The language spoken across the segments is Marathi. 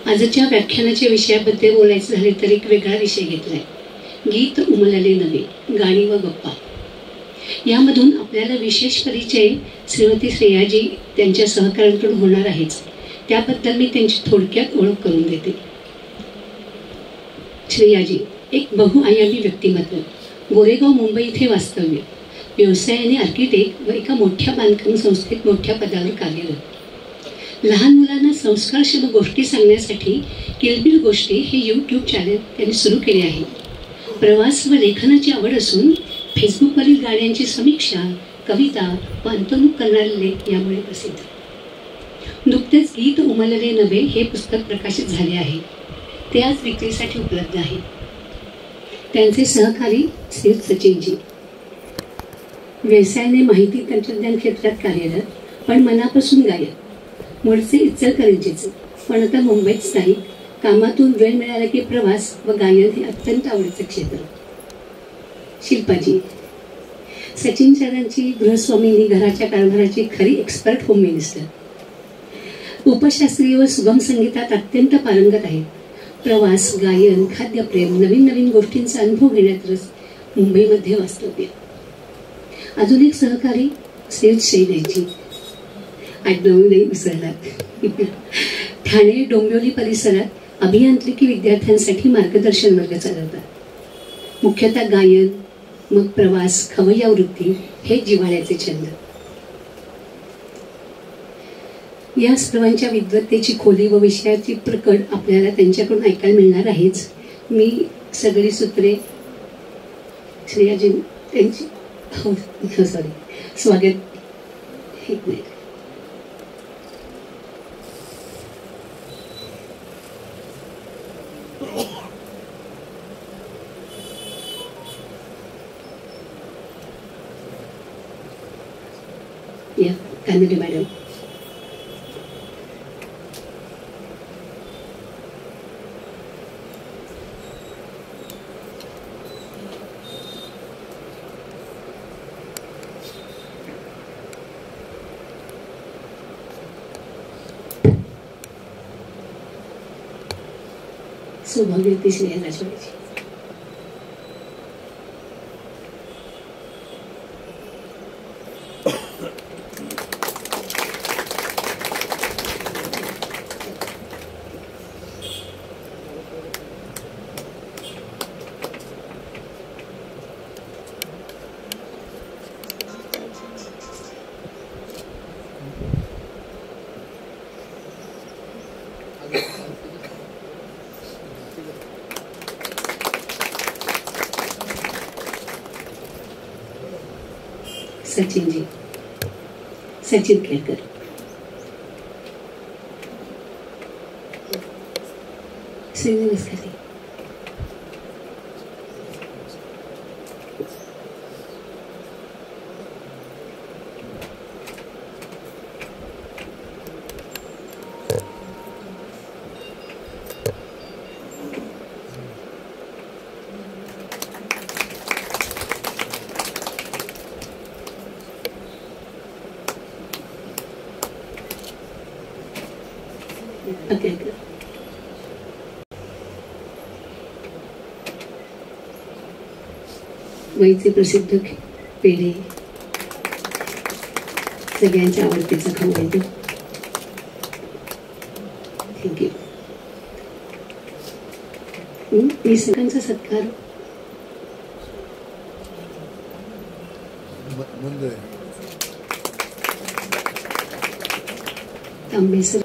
आजच्या व्याख्यानाच्या विषयाबद्दल बोलायचं झाले तर एक वेगळा विषय घेतलाय, गीत उमलले नवे, गाणी व गप्पा. यामधून आपल्याला विशेष परिचय श्रीमती श्रेयाजी त्यांच्या सहकाऱ्यांकडून होणार आहेच. त्याबद्दल मी त्यांची थोडक्यात ओळख करून देते. श्रेयाजी एक बहुआयामी व्यक्तिमत्व, गोरेगाव मुंबई इथे वास्तव्य, व्यवसायाने आर्किटेक्ट व एका मोठ्या बांधकाम संस्थेत मोठ्या पदावर कार्यरत. लहान मुलांना संस्कारक्षम गोष्टी सांगण्यासाठी किलबिल गोष्टी हे यूट्यूब चॅनल त्यांनी सुरू केले आहे. प्रवास व लेखनाची आवड असून फेसबुकवरील गाण्यांची समीक्षा, कविता व अंतर्मुख करणारे लेख यामुळे प्रसिद्ध. नुकतेच गीत उमलले नवे हे पुस्तक प्रकाशित झाले आहे. ते आज विक्रीसाठी उपलब्ध आहे. त्यांचे सहकारी श्री सचिनजी, व्यवसायाने माहिती तंत्रज्ञान क्षेत्रात कार्यरत, पण मनापासून गायक. मूळचे इचलकरंजीचे, पण आता मुंबईत स्थायिक. कामातून वेळ मिळाला की प्रवास व गायन हे अत्यंत आवडीचे क्षेत्र. शिल्पाजी, सचिन सरांची गृहस्वामिनी, घराच्या कारभाराची खरी एक्सपर्ट होम मिनिस्टर. उपशास्त्रीय व सुगम संगीतात अत्यंत पारंगत आहेत. प्रवास, गायन, खाद्यप्रेम, नवीन नवीन गोष्टींचा अनुभव घेण्यात रस. मुंबईमध्ये वास्तव्य. अजून एक सहकारी श्री शैलेजी, आडनाव नाही विसरलात. ठाणे डोंबिवली परिसरात अभियांत्रिकी विद्यार्थ्यांसाठी मार्गदर्शन वर्ग चालवतात. मुख्यतः गायन, मग प्रवास, खवय्या वृत्ती हे जिव्हाळ्याचे छंद. या सर्वांच्या विद्वत्तेची खोली व विषयाची प्रकट आपल्याला त्यांच्याकडून ऐकायला मिळणार आहेच. मी सगळी सूत्रे श्रेयाजी त्यांची स्वागत. एक मिनिट. या कानडे मॅडम, सौभाग्यवती श्रेया राजवाडेजी. सचिनजी, सचिन केळकर. नमस्कार. वैचे प्रसिद्ध पेढे सगळ्यांच्या आवडतीचा खाऊ आहे. थँक्यू. मी सगळ्यांचा सत्कार तांबेसर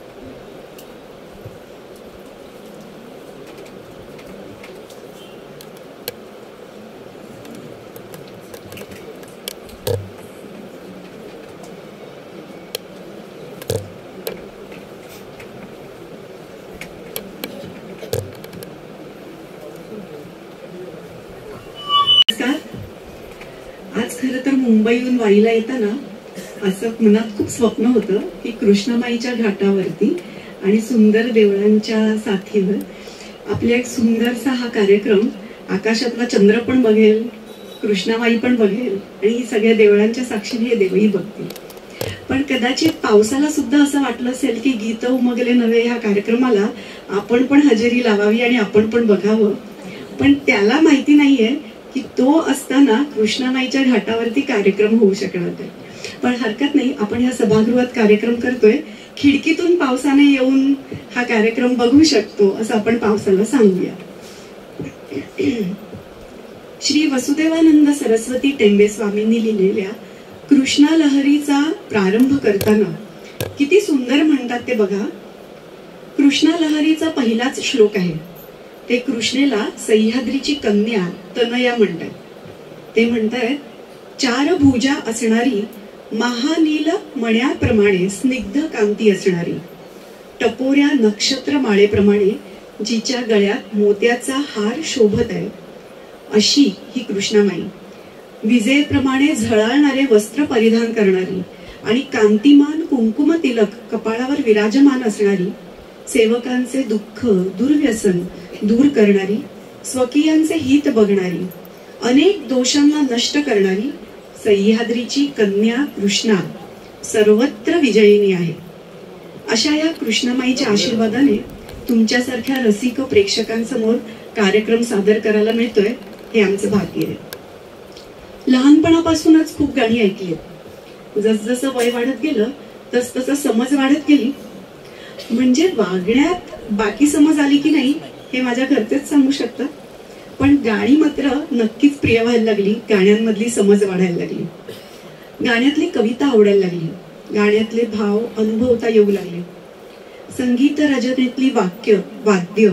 खरं तर मुंबईहून वाईला येताना असं मनात खूप स्वप्न होतं की कृष्णामाईच्या घाटावरती आणि सुंदर देवळांच्या साथीवर आपल्या एक सुंदरसा हा कार्यक्रम, आकाशातला चंद्र पण बघेल, कृष्णामाई पण बघेल आणि सगळ्या देवळांच्या साक्षीने हे देवही बघतील. पण कदाचित पावसाला सुद्धा असं वाटलं असेल की गीत उमगले नवे ह्या कार्यक्रमाला आपण पण हजेरी लावावी आणि आपण पण बघावं. पण त्याला माहिती नाहीये की तो असताना कृष्णामाईच्या घाटावरती कार्यक्रम होऊ शकणार नाही. पण हरकत नाही, आपण ह्या सभागृहात कार्यक्रम करतोय, खिडकीतून पावसाने येऊन हा कार्यक्रम बघू शकतो असं आपण पावसाला सांगूया. श्री वसुदेवानंद सरस्वती टेंबे स्वामींनी लिहिलेल्या कृष्णा लहरीचा प्रारंभ करताना किती सुंदर म्हणतात ते बघा. कृष्णा लहरीचा पहिलाच श्लोक आहे. ते कृष्णेला सह्याद्रीची कन्या तनया म्हणतात. ते म्हणतात, चार भुजा असणारी, महानील मण्याप्रमाणे स्निग्ध कांती असणारी, टपोऱ्या नक्षत्र माळेप्रमाणे जिच्या गळ्यात मोत्याचा हार शोभत आहे, अशी ही कृष्णामाई. विजेप्रमाणे झळाळणारे वस्त्र परिधान करणारी आणि कांतिमान कुंकुम तिलक कपाळावर विराजमान असणारी, सेवकांचे दुःख दुर्व्यसन दूर करणारी, स्वकीयांचे हित बघणारी, अनेक दोषांना नष्ट करणारी सह्याद्रीची कन्या कृष्णा सर्वत्र विजयिनी आहे. अशा या कृष्णामाईच्या आशीर्वादाने तुमच्यासारख्या रसिक प्रेक्षकांसमोर कार्यक्रम सादर करायला मिळतोय, हे आमचं भाग्य आहे. लहानपणापासूनच खूप गाणी ऐकली. जसजसं वय वाढत गेलं तसतसं समज वाढत गेली. म्हणजे वागण्यात बाकी समज आली की नाही हे माझ्या घरचेच सांगू शकतात. पण गाणी मात्र नक्कीच प्रिय व्हायला लागली. गाण्यांमधली समज वाढायला लागली. गाण्यातली कविता आवडायला लागली. गाण्यातले भाव अनुभवता येऊ लागले. संगीत रचनेतली वाद्य,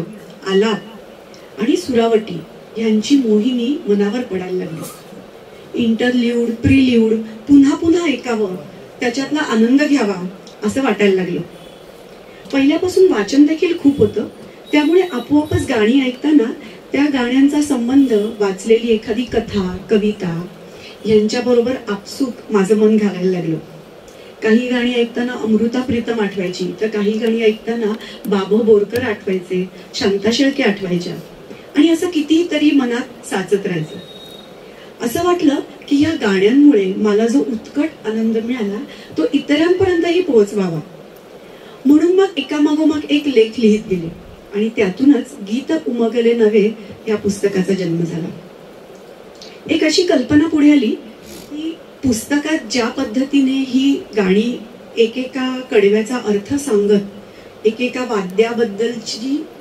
आलाप आणि सुरावटी यांची मोहिनी मनावर पडायला लागली. इंटरल्यूड, प्रिल्यूड पुन्हा पुन्हा ऐकावं, त्याच्यातला आनंद घ्यावा असं वाटायला लागलं. पहिल्यापासून वाचन देखील खूप होतं, त्यामुळे आपोआपच गाणी ऐकताना त्या गाण्यांचा संबंध, वाचलेली एखादी कथा, कविता यांच्याबरोबर आपसूक माझं मन घालायला लागलं. काही गाणी ऐकताना अमृता प्रीतम आठवायची, तर काही गाणी ऐकताना बाबू बोरकर आठवायचे, शांता शेळके आठवायच्या, आणि असं कितीतरी मनात साचत राहायचं. असं वाटलं की या गाण्यांमुळे मला जो उत्कट आनंद मिळाला तो इतरांपर्यंतही पोहोचवावा. म्हणून मग एकामागोमाग एक लेख लिहित गेले आणि त्यातूनच गीत उमगले नवे या पुस्तकाचा जन्म झाला. एक अशी कल्पना पुढे आली की पुस्तकात ज्या पद्धतीने ही गाणी एकेका कडव्याचा अर्थ सांगत, एकेका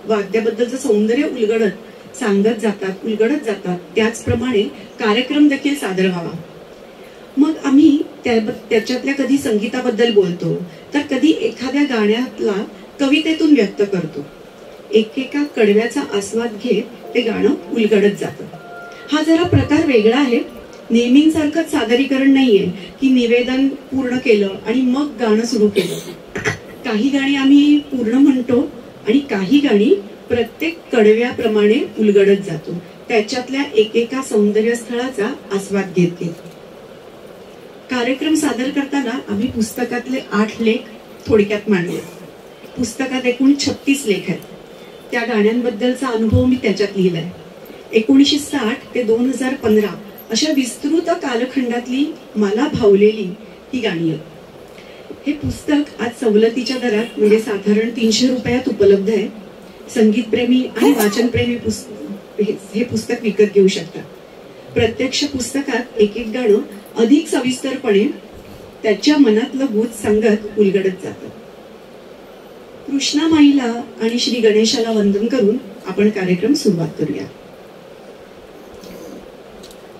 वाद्याबद्दलचं सौंदर्य उलगडत सांगत जातात, उलगडत जातात, त्याचप्रमाणे कार्यक्रम देखील सादर व्हावा. मग आम्ही त्याच्यातल्या कधी संगीताबद्दल बोलतो, तर कधी एखाद्या गाण्यातला कवितेतून व्यक्त करतो. एकेका कडव्याचा आस्वाद घेत ते गाणं उलगडत जातं. हा जरा प्रकार वेगळा आहे. नेहमीसारखंच सादरीकरण नाहीये की निवेदन पूर्ण केलं आणि मग गाणं सुरू केलं. काही गाणी आम्ही पूर्ण म्हणतो आणि काही गाणी प्रत्येक कडव्याप्रमाणे उलगडत जातो, त्याच्यातल्या एकेका सौंदर्य स्थळाचा आस्वाद घेत घेत. कार्यक्रम सादर करताना आम्ही पुस्तकातले 8 लेख थोडक्यात मांडले. पुस्तकात एकूण 36 लेख आहेत. त्या गाण्यांबद्दलचा अनुभव मी त्याच्यात लिहिलाय. 1960 ते 2015 अशा विस्तृत कालखंडातली मला भावलेली ही गाणी आहेत. हे पुस्तक आज सवलतीच्या दरात म्हणजे साधारण 300 रुपयात उपलब्ध आहे. संगीतप्रेमी आणि वाचनप्रेमी हे पुस्तक विकत घेऊ शकतात. प्रत्यक्ष पुस्तकात एक एक गाणं अधिक सविस्तरपणे त्याच्या मनातलं भूत सांगत उलगडत जातं. कृष्णामाईला आणि श्री गणेशाला वंदन करून आपण कार्यक्रम सुरुवात करूया.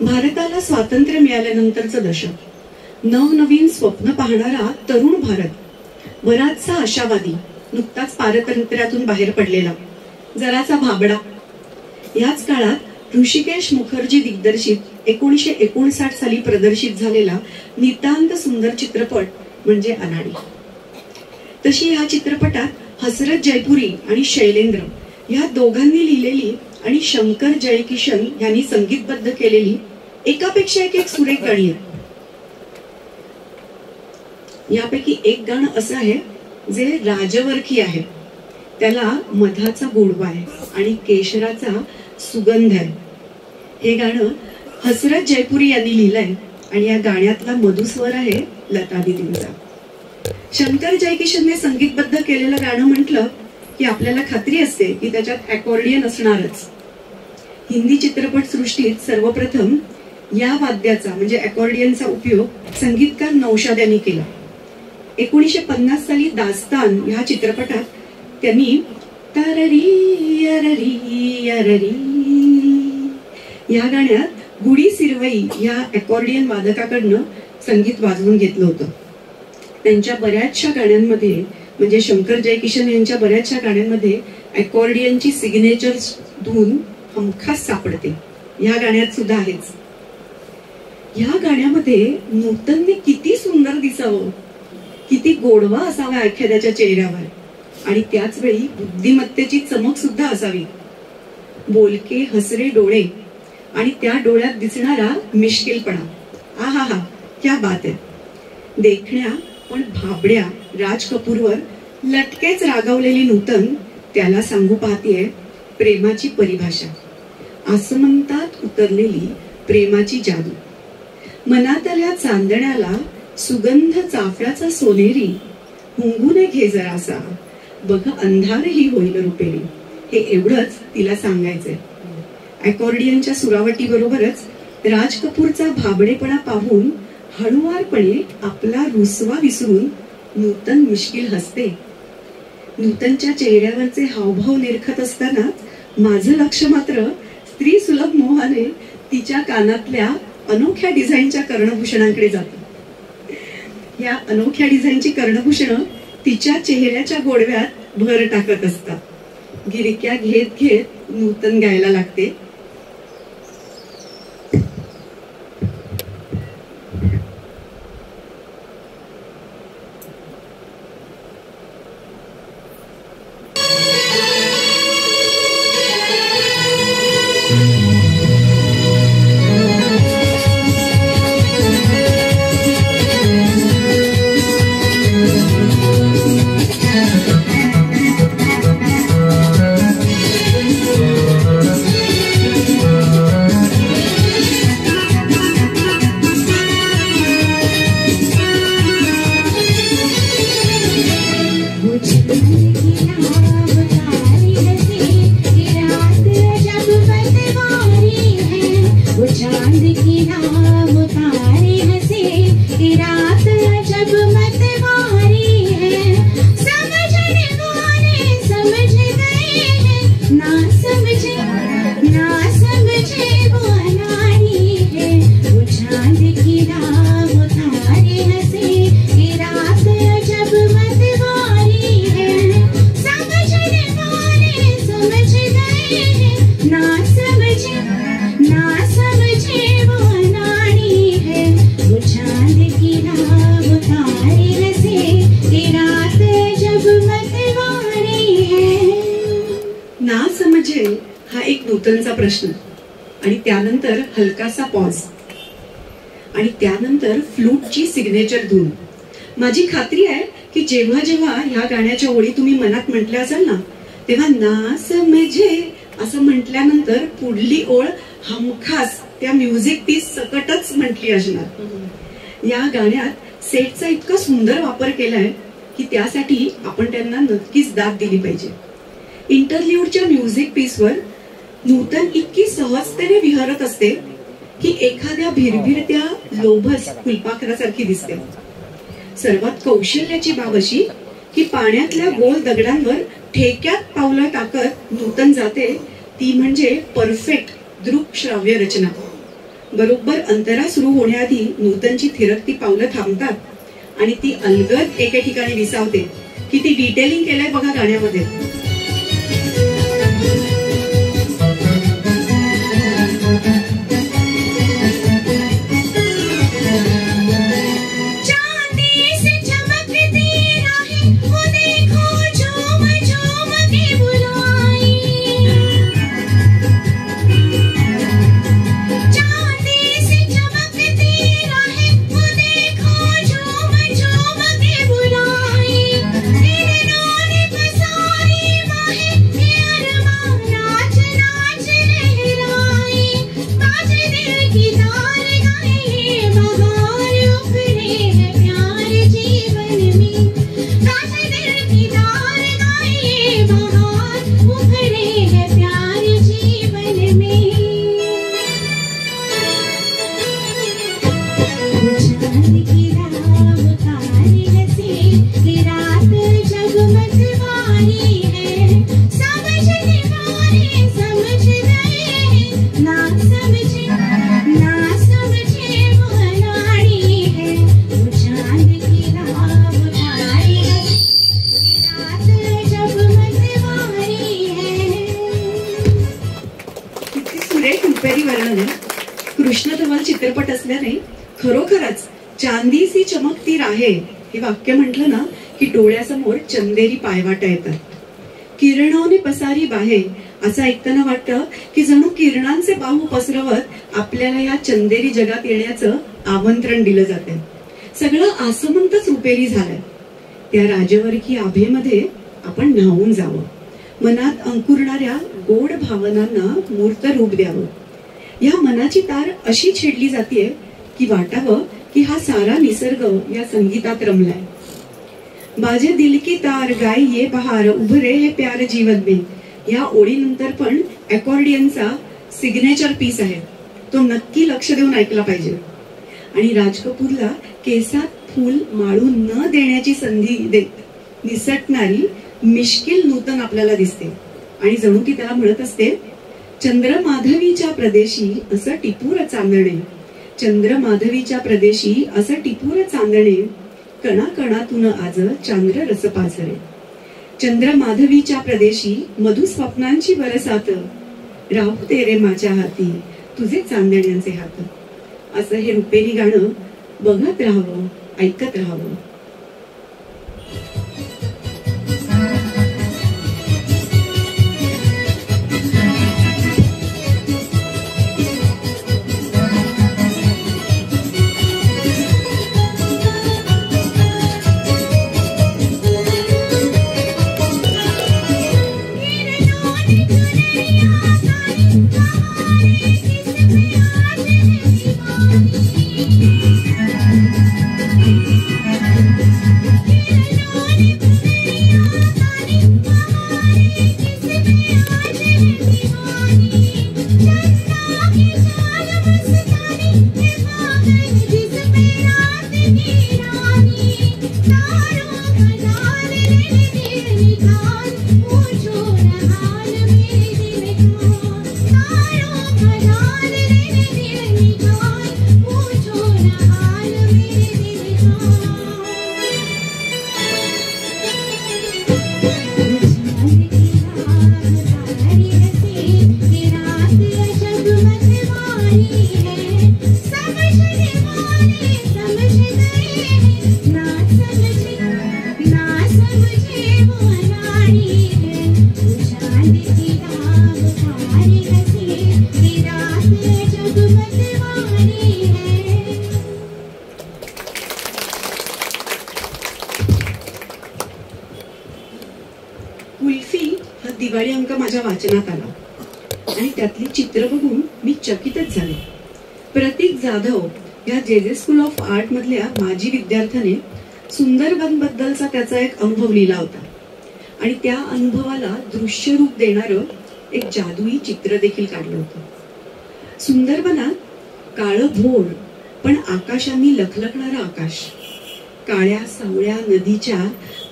भारताला स्वातंत्र्य मिळाल्यानंतरचं दशक, नवनवीन स्वप्न पाहणारा तरुण भारत, बराचसा आशावादी, नुकताच पारतंत्र्यातून बाहेर पडलेला, जराचा भाबडा. याच काळात ऋषिकेश मुखर्जी दिग्दर्शित 1959 साली प्रदर्शित झालेला नितांत सुंदर चित्रपट म्हणजे अनाडी. तशी या चित्रपटात हसरत जयपुरी आणि शैलेंद्र या दोघांनी लिहिलेली आणि शंकर जयकिशन यांनी संगीतबद्ध केलेली एकापेक्षा एक सुरेख गाणी आहेत. यापैकी एक गाणं असं आहे जे राजवरखी आहे. त्याला मधाचा गोडवा आहे आणि केशराचा सुगंध आहे. हे गाणं हसरत जयपुरी यांनी लिहिलंय आणि या गाण्यातला मधुस्वर आहे लता दीदींचा. शंकर जयकिशनने संगीतबद्ध केलेलं गाणं म्हटलं की आपल्याला खात्री असते की त्याच्यात अकॉर्डियन असणारच. हिंदी चित्रपट सृष्टीत सर्वप्रथम या वाद्याचा म्हणजे अकॉर्डियनचा उपयोग संगीतकार नौशाद यांनी केला. 1950 साली दास्तान ह्या चित्रपटात त्यांनी तररी अररी अररी या गाण्यात गुडी सिरवई या अकॉर्डियन वादकाकडनं संगीत वाजवून घेतलं होतं. त्यांच्या बऱ्याचशा गाण्यांमध्ये म्हणजे शंकर जयकिशन यांच्या बऱ्याचशा गाण्यांमध्ये अकॉर्डियनची सिग्नेचर धून हमखास सापडते. या गाण्यात सुद्धा आहेच. या गाण्यामध्ये नूतनने किती सुंदर दिसावं, किती गोडवा असावा एखाद्याच्या चेहऱ्यावर आणि त्याच वेळी बुद्धिमत्तेची चमक सुद्धा असावी. बोलके हसरे डोळे आणि त्या डोळ्यात दिसणारा मिश्किलपणा, आहा हा क्या बात आहे. देखण्या पण भाबड्या राज कपूरवर लटकेच रागावलेली नूतन त्याला सांगू पाहतीये प्रेमाची परिभाषा. आसमंतात उतरलेली प्रेमाची जादू. मनातल्या चांदण्याला सुगंध चाफ्याचा सोनेरी, हुंगूने घे जरासा, बघ अंधारही होईल रुपेरी. हे एवढंच तिला सांगायचंय. अकॉर्डियनच्या सुरावटी बरोबरच राज कपूरचा भाबडेपणा पाहून हळुवारपणे आपला रुसवा विसरून नूतन मिश्किल हसते. नूतनच्या चेहऱ्यावरचे हावभाव निरखत असताना माझं लक्ष मात्र स्त्री सुलभ मोहाने तिच्या कानातल्या अनोख्या डिझाईनच्या कर्णभूषणांकडे जातं. या अनोख्या डिझाईनची कर्णभूषणं तिच्या चेहऱ्याच्या गोडव्यात भर टाकत असतात. गिरक्या घेत घेत नूतन गायला लागते. नूतनचा प्रश्न आणि त्यानंतर हलकासा पॉज आणि त्यानंतर फ्लूटची सिग्नेचर धून. माझी खात्री आहे की जेव्हा जेव्हा ह्या गाण्याच्या ओळी तुम्ही मनात म्हटल्या असाल ना तेव्हा ना समझे असं म्हटल्यानंतर पुढली ओळ हमखास त्या म्युझिक पीस सकटच म्हटली असणार. या गाण्यात सेटचा इतका सुंदर वापर केलाय की त्यासाठी आपण त्यांना नक्कीच दाद दिली पाहिजे. इंटरल्यूडच्या म्युझिक पीसवर नूतन इतकी सहजतेने विहरत असते की एखाद्या भिरभिरत्या लोभस फुलपाखरासारखी दिसते. सर्वात कौशल्याची बाब अशी की पाण्यातल्या गोल दगडांवर ठेक्यात पावलं टाकत नूतन जाते ती म्हणजे परफेक्ट दृक श्राव्य रचना. बरोबर अंतरा सुरू होण्याआधी नूतनची थिरकती पावलं थांबतात आणि ती अलगद एके ठिकाणी विसावते. किती डिटेलिंग केलंय बघा गाण्यामध्ये. रुपेरी वर्णन आहे. कृष्णधवल चित्रपट असल्याने खरोखरच चांदी सी चमकती राहे हे वाक्य म्हटलं ना की डोळ्यासमोर चंदेरी पायवाटा येतात. किरणोने पसारी बाहे असं ऐकताना वाटतं की जणू किरणांचे बाहू पसरवत आपल्याला या चंदेरी जगात येण्याचं आमंत्रण दिलं जाते. सगळं आसमंतच रुपेरी झालंय. त्या राजवर्गी आभेमध्ये आपण न्हावून जावं. मनात अंकुरणाऱ्या गोड भावनांना मूर्त रूप द्यावं. या मनाची तार अशी छेडली जाते की वाटावं की हा सारा निसर्ग या संगीतात रमलाय. बाजे दिल की तार गाय ये बहार उभरे हे प्यार जीवन में या ओळीनंतर पण अकॉर्डियनचा सिग्नेचर पीस आहे. तो नक्की लक्ष देऊन ऐकला पाहिजे. आणि राज कपूरला केसात फूल माळू न देण्याची संधी देत निसटणारी मिश्किल नूतन आपल्याला दिसते. आणि जणू ती त्याला म्हणत असते, चंद्र माधवीच्या प्रदेशी असं टिपूर चांदणे, चंद्र माधवीच्या प्रदेशी असं टिपूर चांदणे, कणा कणातून आज चांद्र रस पाझरे. चंद्र माधवीच्या प्रदेशी मधु स्वप्नांची बरसात, राहू तेरे माझ्या हाती तुझे चांदण्यांचे हात. असं हे रुपेरी गाणं बघत राहावं, ऐकत राहावं. दिवाळी अंक माझ्या वाचनात आला आणि त्यातली चित्र बघून मी चकितच झाले. प्रतीक जाधव या जे स्कूल ऑफ आर्ट मधल्या माजी विद्यार्थ्याने सुंदरबन बद्दलचा त्याचा एक अनुभव लिहिला होता आणि त्या अनुभवाला दृश्य रूप देणारं एक जादुई चित्र देखील काढलं होतं. सुंदरबनात काळं भोर पण आकाशांनी लखलखणारं आकाश, काळ्या सावळ्या नदीच्या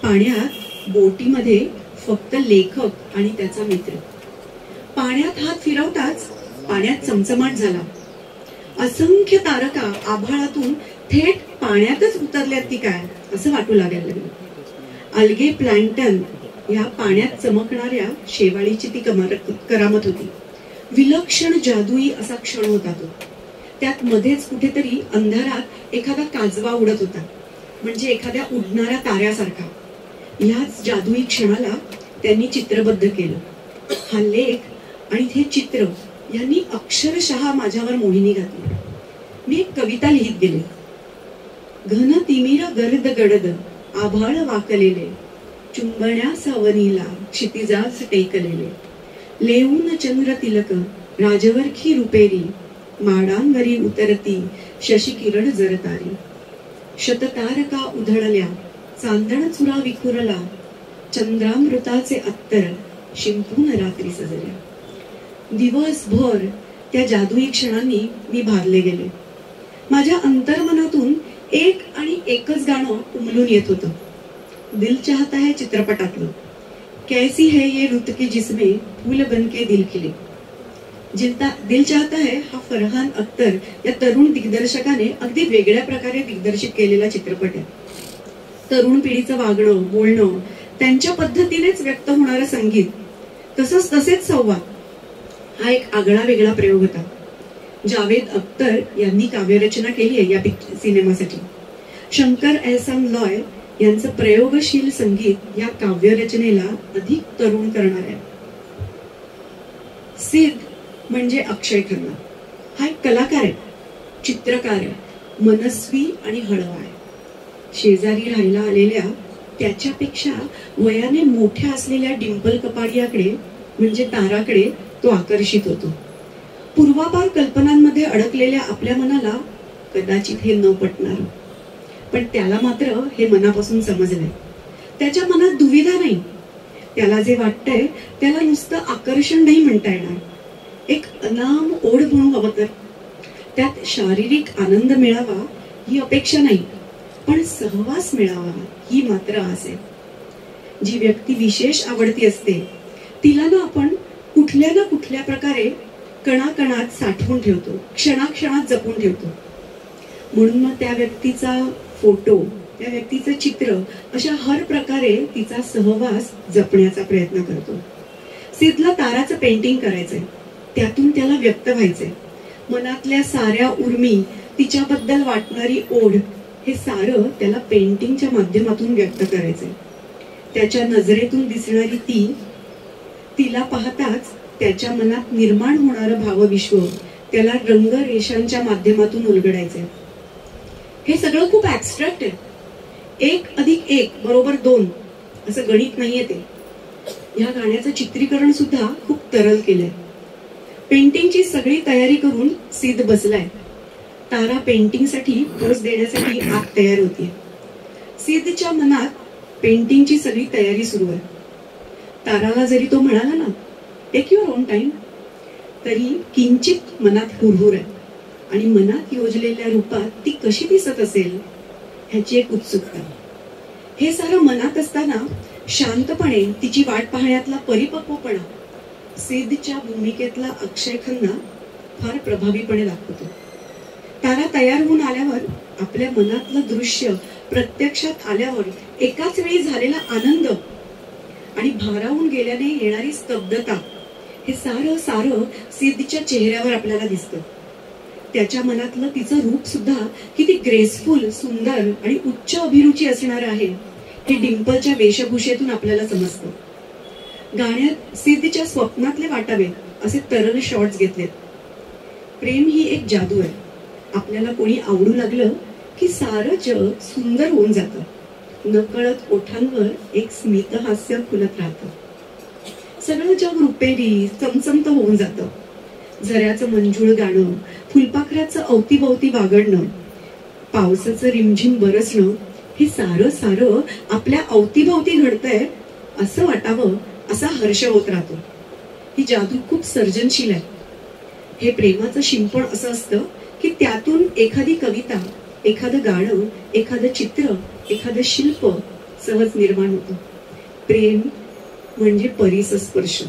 पाण्यात बोटीमध्ये फक्त लेखक आणि त्याचा मित्र. पाण्यात हात फिरवताच पाण्यात चमचमाट झाला. असंख्य तारका आभाळातून थेट पाण्यातच उतरल्यात की काय असं वाटू लागायला लागलं. अल्गे प्लॅन्टन या पाण्यात चमकणाऱ्या शेवाळीची ती करामत होती. विलक्षण जादुई असा क्षण होता तो. त्यात मध्येच कुठेतरी अंधारात एखादा काजवा उडत होता, म्हणजे एखाद्या उडणाऱ्या ताऱ्यासारखा. ह्याच जादुई क्षणाला त्यांनी चित्रबद्ध केलं. हा लेख आणि हे चित्र यांनी अक्षरशः माझ्यावर मोहिनी घातली. मी एक कविता लिहित गेले. घन तिमिर गर्द गडद आभाळ वाकलेले, चुंबण्या सावनीला क्षितिजास टेकलेले, लेऊन चंद्र तिलक राजवर्खी रुपेरी, माडांवरी उतरती शशिकिरण जरतारी, शततारका उधळल्या चांदण चुरा विखुरला, चंद्रामृताचे अत्तर शिंपून रात्री सजल्या. दिवसभर त्या जादुई क्षणांनी मी भारले गेले. माझ्या अंतर्मनातून एक आणि एकच गाणं उमलून येत होतं. दिल चाहता है चित्रपटातलं, कैसी है ये रुत की जिसमें फूल बनके दिल खिले. दिल चाहता है हा फरहान अख्तर या तरुण दिग्दर्शकाने अगदी वेगळ्या प्रकारे दिग्दर्शित केलेला चित्रपट आहे. तरुण पिढीचं वागणं, बोलणं, त्यांच्या पद्धतीनेच व्यक्त होणारं संगीत, तसेच संवाद हा एक आगळा वेगळा प्रयोग होता. जावेद अख्तर यांनी काव्यरचना केली आहे या सिनेमासाठी. शंकर एहसान लॉय यांचं प्रयोगशील संगीत या काव्यरचनेला अधिक तरुण करणार आहे. सिद्ध म्हणजे अक्षय खन्ना. हा एक कलाकार आहे, चित्रकार आहे, मनस्वी आणि हळवा आहे. शेजारी राहायला आलेल्या त्याच्यापेक्षा वयाने मोठ्या असलेल्या डिंपल कपाडियाकडे म्हणजे ताराकडे तो आकर्षित होतो. पूर्वापार कल्पनांमध्ये अडकलेल्या आपल्या मनाला कदाचित हे न पटणार, पण त्याला मात्र हे मनापासून समजलंय. त्याच्या मनात दुविधा नाही. त्याला जे वाटतंय त्याला नुसतं आकर्षण नाही म्हणता येणार, एक अनाम ओढ म्हणू हवं. तर त्यात शारीरिक आनंद मिळावा ही अपेक्षा नाही, पण सहवास मिळावा ही मात्र आस आहे. जी व्यक्ती विशेष आवडती असते तिला ना आपण कुठल्या ना कुठल्या प्रकारे कणाकणात साठवून ठेवतो, क्षणाक्षणात जपून ठेवतो. म्हणून मग त्या व्यक्तीचा फोटो, त्या व्यक्तीचं चित्र अशा हर प्रकारे तिचा सहवास जपण्याचा प्रयत्न करतो. सिद्धला ताराचं पेंटिंग करायचंय, त्यातून त्याला व्यक्त व्हायचंय. मनातल्या साऱ्या उर्मी, तिच्याबद्दल वाटणारी ओढ, हे सारं त्याला पेंटिंगच्या माध्यमातून व्यक्त करायचंय. त्याच्या नजरेतून दिसणारी तिला पाहताच त्याच्या मनात निर्माण होणारं भावविश्व त्याला रंगरेषांच्या माध्यमातून उलगडायचंय. हे सगळं खूप ऍबस्ट्रॅक्ट आहे. 1+1=2 असं गणित नाहीये ते. ह्या गाण्याचं चित्रीकरण सुद्धा खूप तरल केलंय. पेंटिंगची सगळी तयारी करून सिद्ध बसलाय. तारा पेंटिंगसाठी पोज देण्यासाठी आत तयार होतीये. सिद्धच्या मनात पेंटिंगची सगळी तयारी सुरू आहे. ताराला जरी तो म्हणाला ना टेक युअर ओन टाइम, तरी किंचित मनात हुरहुर आहे आणि मनात योजलेल्या रूपात ती कशी दिसत असेल ह्याची एक उत्सुकता. हे सारं मनात असताना शांतपणे तिची वाट पाहण्यातला परिपक्वपणा सिद्धच्या भूमिकेतला अक्षय खन्ना फार प्रभावीपणे दाखवतो. तारा तयार होऊन आल्यावर आपल्या मनातलं दृश्य प्रत्यक्षात आल्यावर एकाच वेळी झालेला आनंद आणि भारावून गेल्याने येणारी स्तब्धता, हे सारं सिद्धच्या चेहऱ्यावर आपल्याला दिसतं. त्याच्या मनातलं तिचं रूप सुद्धा किती ग्रेसफुल, सुंदर आणि उच्च अभिरुची असणार आहे हे डिंपलच्या वेशभूषेतून आपल्याला समजतं. गाण्यात सिद्धच्या स्वप्नातले वाटावे असे तरल शॉट्स घेतलेत. प्रेम ही एक जादू आहे. आपल्याला कोणी आवडू लागलं की सारं जग सुंदर होऊन जातं. नकळत ओठांवर एक स्मितहास्य फुलत राहतं. सगळं जग रुपेरी चमचमत होऊन जातं. झऱ्याचं मंजूळ गाणं, फुलपाखराचं अवतीभवती बागडणं, पावसाचं रिमझिम बरसणं, हे सारं आपल्या अवतीभवती घडतंय असं वाटावं असा हर्ष होत राहतो. ही जादू खूप सर्जनशील आहे. हे प्रेमाचं शिंपण असं असतं की त्यातून एखादी कविता, एखादं गाणं, एखादं चित्र, एखादं शिल्प सहज निर्माण होतं. प्रेम म्हणजे परीस स्पर्श,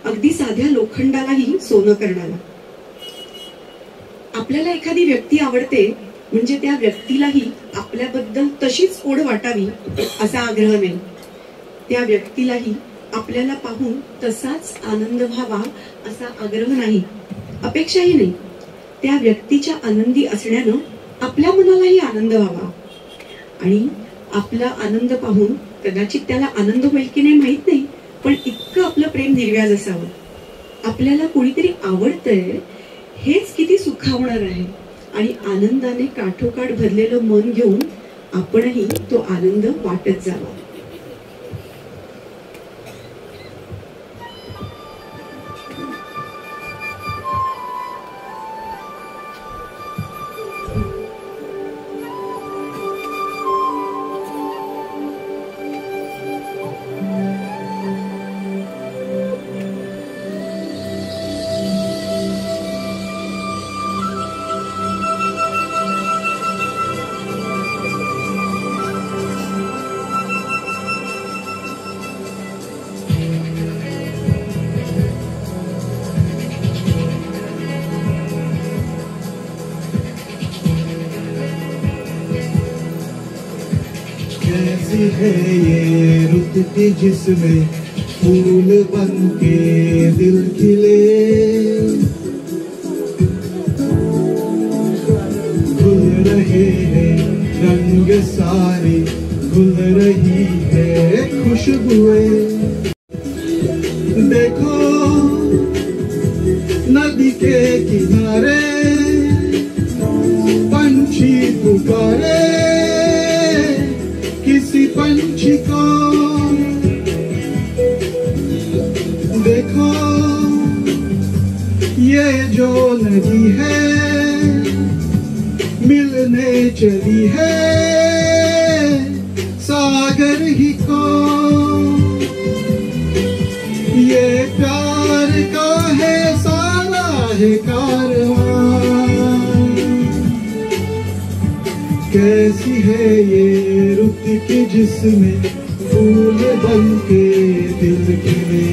अगदी साध्या लोखंडालाही सोनं करणारा. आपल्याला एखादी व्यक्ती आवडते म्हणजे त्या व्यक्तीलाही आपल्याबद्दल तशीच ओढ वाटावी असा आग्रह नाही. त्या व्यक्तीलाही आपल्याला पाहून तसाच आनंद व्हावा असा आग्रह नाही, अपेक्षाही नाही. त्या व्यक्तीच्या आनंदी असण्यानं आपल्या मनालाही आनंद व्हावा आणि आपला आनंद पाहून कदाचित त्याला आनंद होईल की नाही माहित नाही, पण इतकं आपलं प्रेम निर्व्याज असावं. आपल्याला कोणीतरी आवडतंय हेच किती सुखावणार आहे आणि आनंदाने काठोकाठ भरलेलं मन घेऊन आपणही तो आनंद वाटत जावा. कैसी है ये रुत की जिसमें फूल बन के दिल खिले, नदी के किनारे पंछी पुकारे किसी पंछी को देखो ये जो नदी है मिलने चली है सागर ही को। ये प्यार का है सारा है कारवां, कैसी है ये रुत की जिसमें फूल बन के दिल खिले।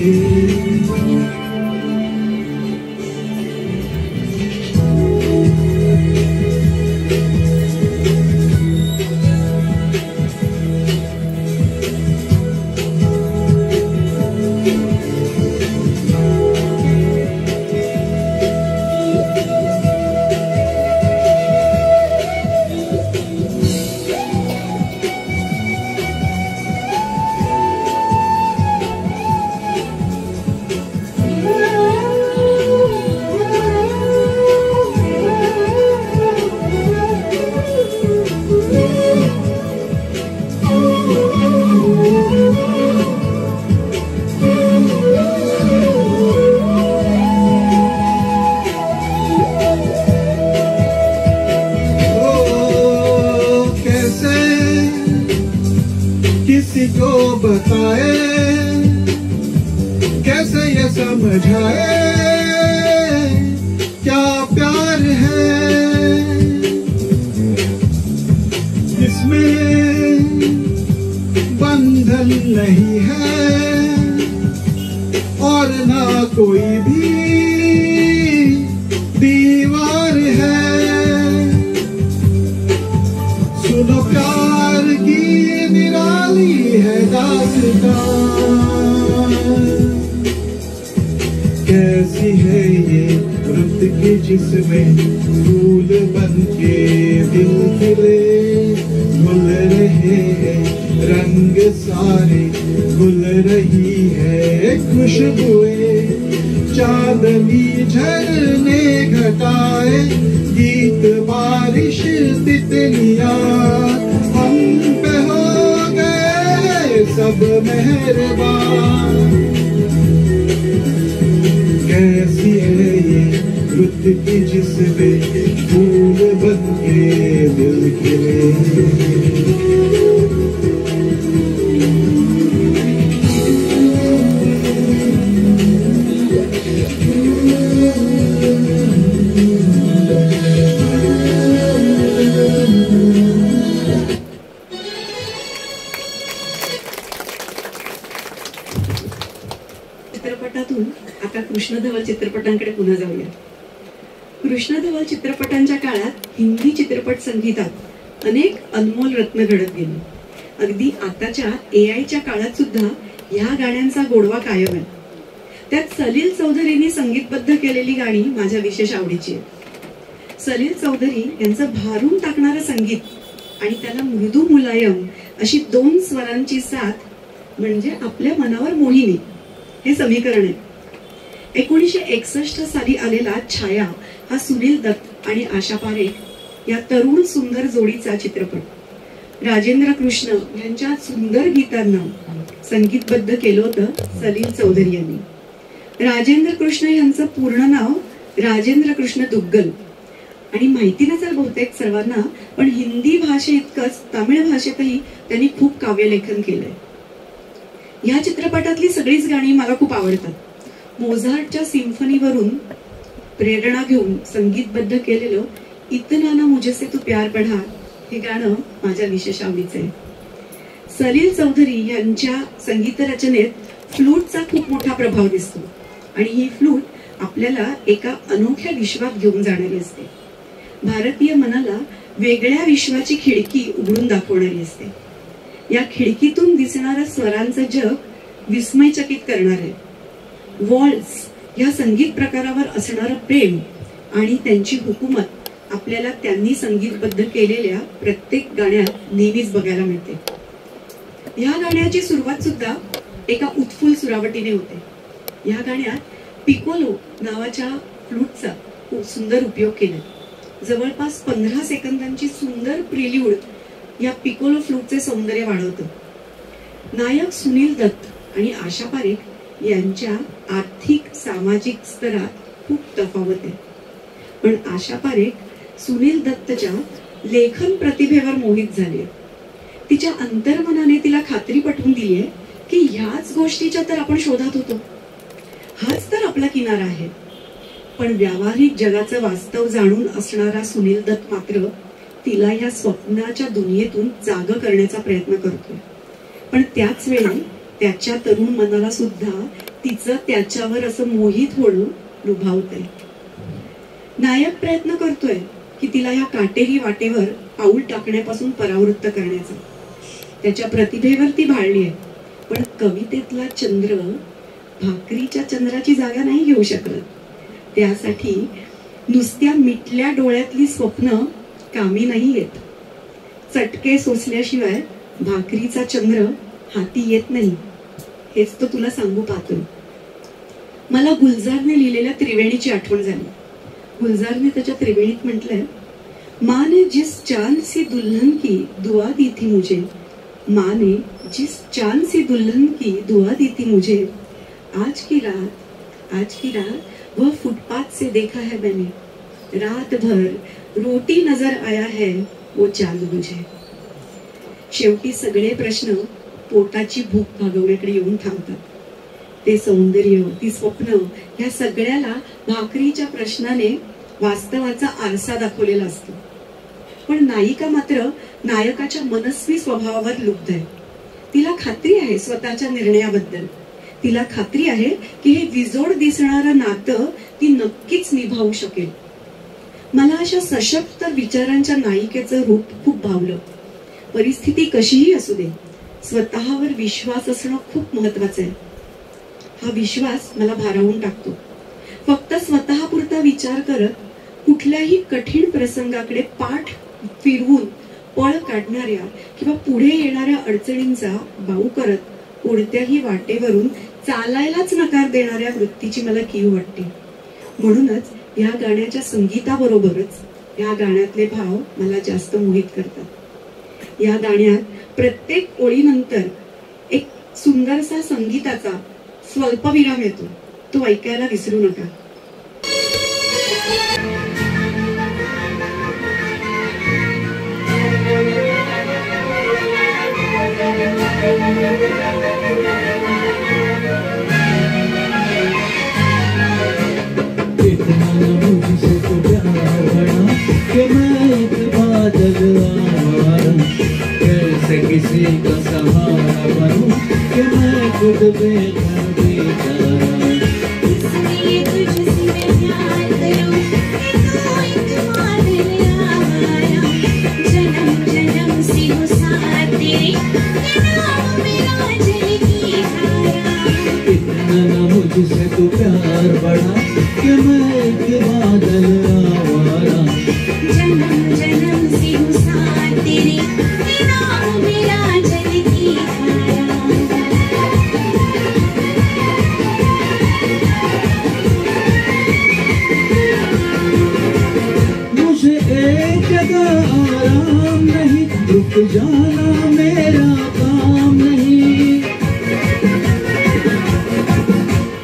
किसी को बताए कैसे ये समझाए क्या प्यार है इसमें बंधन नहीं है और ना कोई भी दीवार है। सुनो प्यार की निराली है दास्तां, कैसी है ये रुत की जिसमें फूल बन के दिल खिले। घुल रहे हैं रंग सारे, घुल रही है खुशबुएं, चांदनी झरने घटाए गीत बारिश तितलियां हम पे हो गए सब मेहरबान। कैसी है ये रुत की जिसमें फूल बन के दिल खिले। चित्रपटातून आता कृष्णधवल चित्रपटांकडे पुन्हा जाऊया. कृष्णधवल चित्रपटांच्या काळात हिंदी चित्रपट संगीतात अनेक अनमोल रत्न घडत गेली. अगदी आताच्या AI काळात सुद्धा ह्या गाण्यांचा गोडवा कायम आहे. त्यात सलील चौधरींनी संगीतबद्ध केलेली गाणी माझ्या विशेष आवडीची आहेत. सलील चौधरी यांचं भारून टाकणारं संगीत आणि त्याला मृदू मुलायम अशी दोन स्वरांची साथ म्हणजे आपल्या मनावर मोहिनी हे समीकरण आहे. 1961 साली आलेला छाया हा सुनील दत्त आणि आशा पारेख या तरुण सुंदर जोडीचा चित्रपट. राजेंद्र कृष्ण यांच्या सुंदर गीतांना संगीतबद्ध केलं होतं सलील चौधरी यांनी. राजेंद्र कृष्ण यांचं पूर्ण नाव राजेंद्र कृष्ण दुग्गल आणि माहिती नसेल बहुतेक सर्वांना, पण हिंदी भाषेइतकंच तमिळ भाषेतही त्यांनी खूप काव्यलेखन केलंय. या चित्रपटातली सगळीच गाणी मला खूप आवडतात. मोझार्टच्या सिम्फनीवरून प्रेरणा घेऊन संगीतबद्ध केलेलं इतना ना मुझसे तू प्यार पढ़ा हे गाणं माझ्या विशेष आवडीचं आहे. सलील चौधरी यांच्या संगीत रचनेत फ्लूटचा खूप मोठा प्रभाव दिसतो आणि ही फ्लूट आपल्याला एका अनोख्या विश्वात घेऊन जाणारी असते. भारतीय मनाला वेगळ्या विश्वाची खिडकी उघडून दाखवणारी असते. या खिडकीतून दिसणारं स्वरांचं जग विस्मयचकित करणार आहे. वॉल्स या संगीत प्रकारावर असणारं प्रेम आणि त्यांची हुकूमत आपल्याला त्यांनी संगीतबद्ध केलेल्या प्रत्येक गाण्यात नेहमीच बघायला मिळते. या गाण्याची सुरुवात सुद्धा एका उत्फुल्ल सुरावटीने होते. या गाण्यात पिकोलो नावाच्या फ्लूटचा खूप सुंदर उपयोग केला. जवळपास 15 सेकंदांची सुंदर प्रिल्यूड या पिकोलो फ्लूटचे सौंदर्य वाढवतं. नायक सुनील दत्त आणि आशा पारेख यांच्या आर्थिक सामाजिक स्तरात खूप तफावत आहे. पण आशा पारेख सुनील दत्तच्या लेखन प्रतिभेवर मोहित झाली. तिच्या अंतर्मनाने तिला खात्री पटवून दिली आहे की ह्याच गोष्टीच्या तर आपण शोधात होतो, हाच तर आपला किनारा आहे. पण व्यावहारिक जगाचं वास्तव जाणून असणारा सुनील दत्त मात्र तिला या स्वप्नाच्या दुनियेतून जाग करण्याचा प्रयत्न करतोय. पण त्याच वेळी त्याच्या तरुण मनाला सुद्धा तिचं त्याच्यावर असं मोहित होणं लुभावतंय. नायक प्रयत्न करतोय की तिला या काटेरी वाटेवर पाऊल टाकण्यापासून परावृत्त करण्याचा. त्याच्या प्रतिभेवर ती भाळली आहे. पण कवितेतला चंद्र भाकरीच्या चंद्राची जागा नाही घेऊ शकत. त्यासाठी नुसत्या मिटल्या डोळ्यातली स्वप्न कामी नाही येत. चटके सोसल्याशिवाय भाकरीचा चंद्र हाती येत नाही. हेच तर तुला सांगू पाहतो. मला गुलजारने लिहिलेल्या त्रिवेणीची आठवण झाली. गुलजारने त्याच्या त्रिवेणीत म्हटलंय, माँ ने जिस चांद सी दुल्हन की दुआ दी थी मुझे, माँ ने जिस चांद सी दुल्हन की दुआ दी थी मुझे, आज की रात वह फुटपाथ से देखा है मैंने, रात भर रोटी नजर आया है वो चांद मुझे. शेवटी सगळे प्रश्न पोटाची भूक भागवण्याकडे येऊन थांबतात. ते सौंदर्य, ती स्वप्न, या सगळ्याला भाकरीच्या प्रश्नाने वास्तवाचा आरसा दाखवलेला असतो. पण नायिका मात्र नायकाच्या मनस्वी स्वभावावर लुब्ध आहे. तिला खात्री आहे स्वतःच्या निर्णयाबद्दल. तिला खात्री आहे की हे विजोड दिसणारं नातं ती नक्कीच निभावू शकेल. मला अशा सशक्त विचारांच्या नायिकेचं रूप खूप भावलं. परिस्थिती कशीही असू दे, स्वतःवर विश्वास असणं खूप महत्वाचं आहे. हा विश्वास मला भारावून टाकतो. फक्त स्वतःपुरता विचार करत कुठल्याही कठीण प्रसंगाकडे पाठ फिरवून पळ काढणाऱ्या किंवा पुढे येणाऱ्या अडचणींचा बाऊ करत कोणत्याही वाटेवरून चालायलाच नकार देणाऱ्या वृत्तीची मला कीव वाटते. म्हणूनच या गाण्याच्या संगीताबरोबरच या गाण्यातले भाव मला जास्त मोहित करतात. या गाण्यात प्रत्येक ओळीनंतर एक सुंदरसा संगीताचा स्वल्पविराम येतो. तो ऐकायला विसरू नका. मुझसे तो प्यार बड़ा कि मैं एक बादल आवारा, कैसे किसी का सहारा बनूं कि मैं खुद बेघर बेचारा. इसलिए तुझसे मैं प्यार करूं कि तू एक बादल आवारा, जन्म जन्म से हो साथ तेरे, ये नाम मेरा जल की धारा. इतना ना मुझसे तो प्यार बड़ा कि मैं एक बादल आवारा, जन्म जन्म से हो साथ तेरे, ये नाम मेरा जल की धारा. मुझे एक जगह आराम नहीं, रुक जाना मेरा काम नहीं.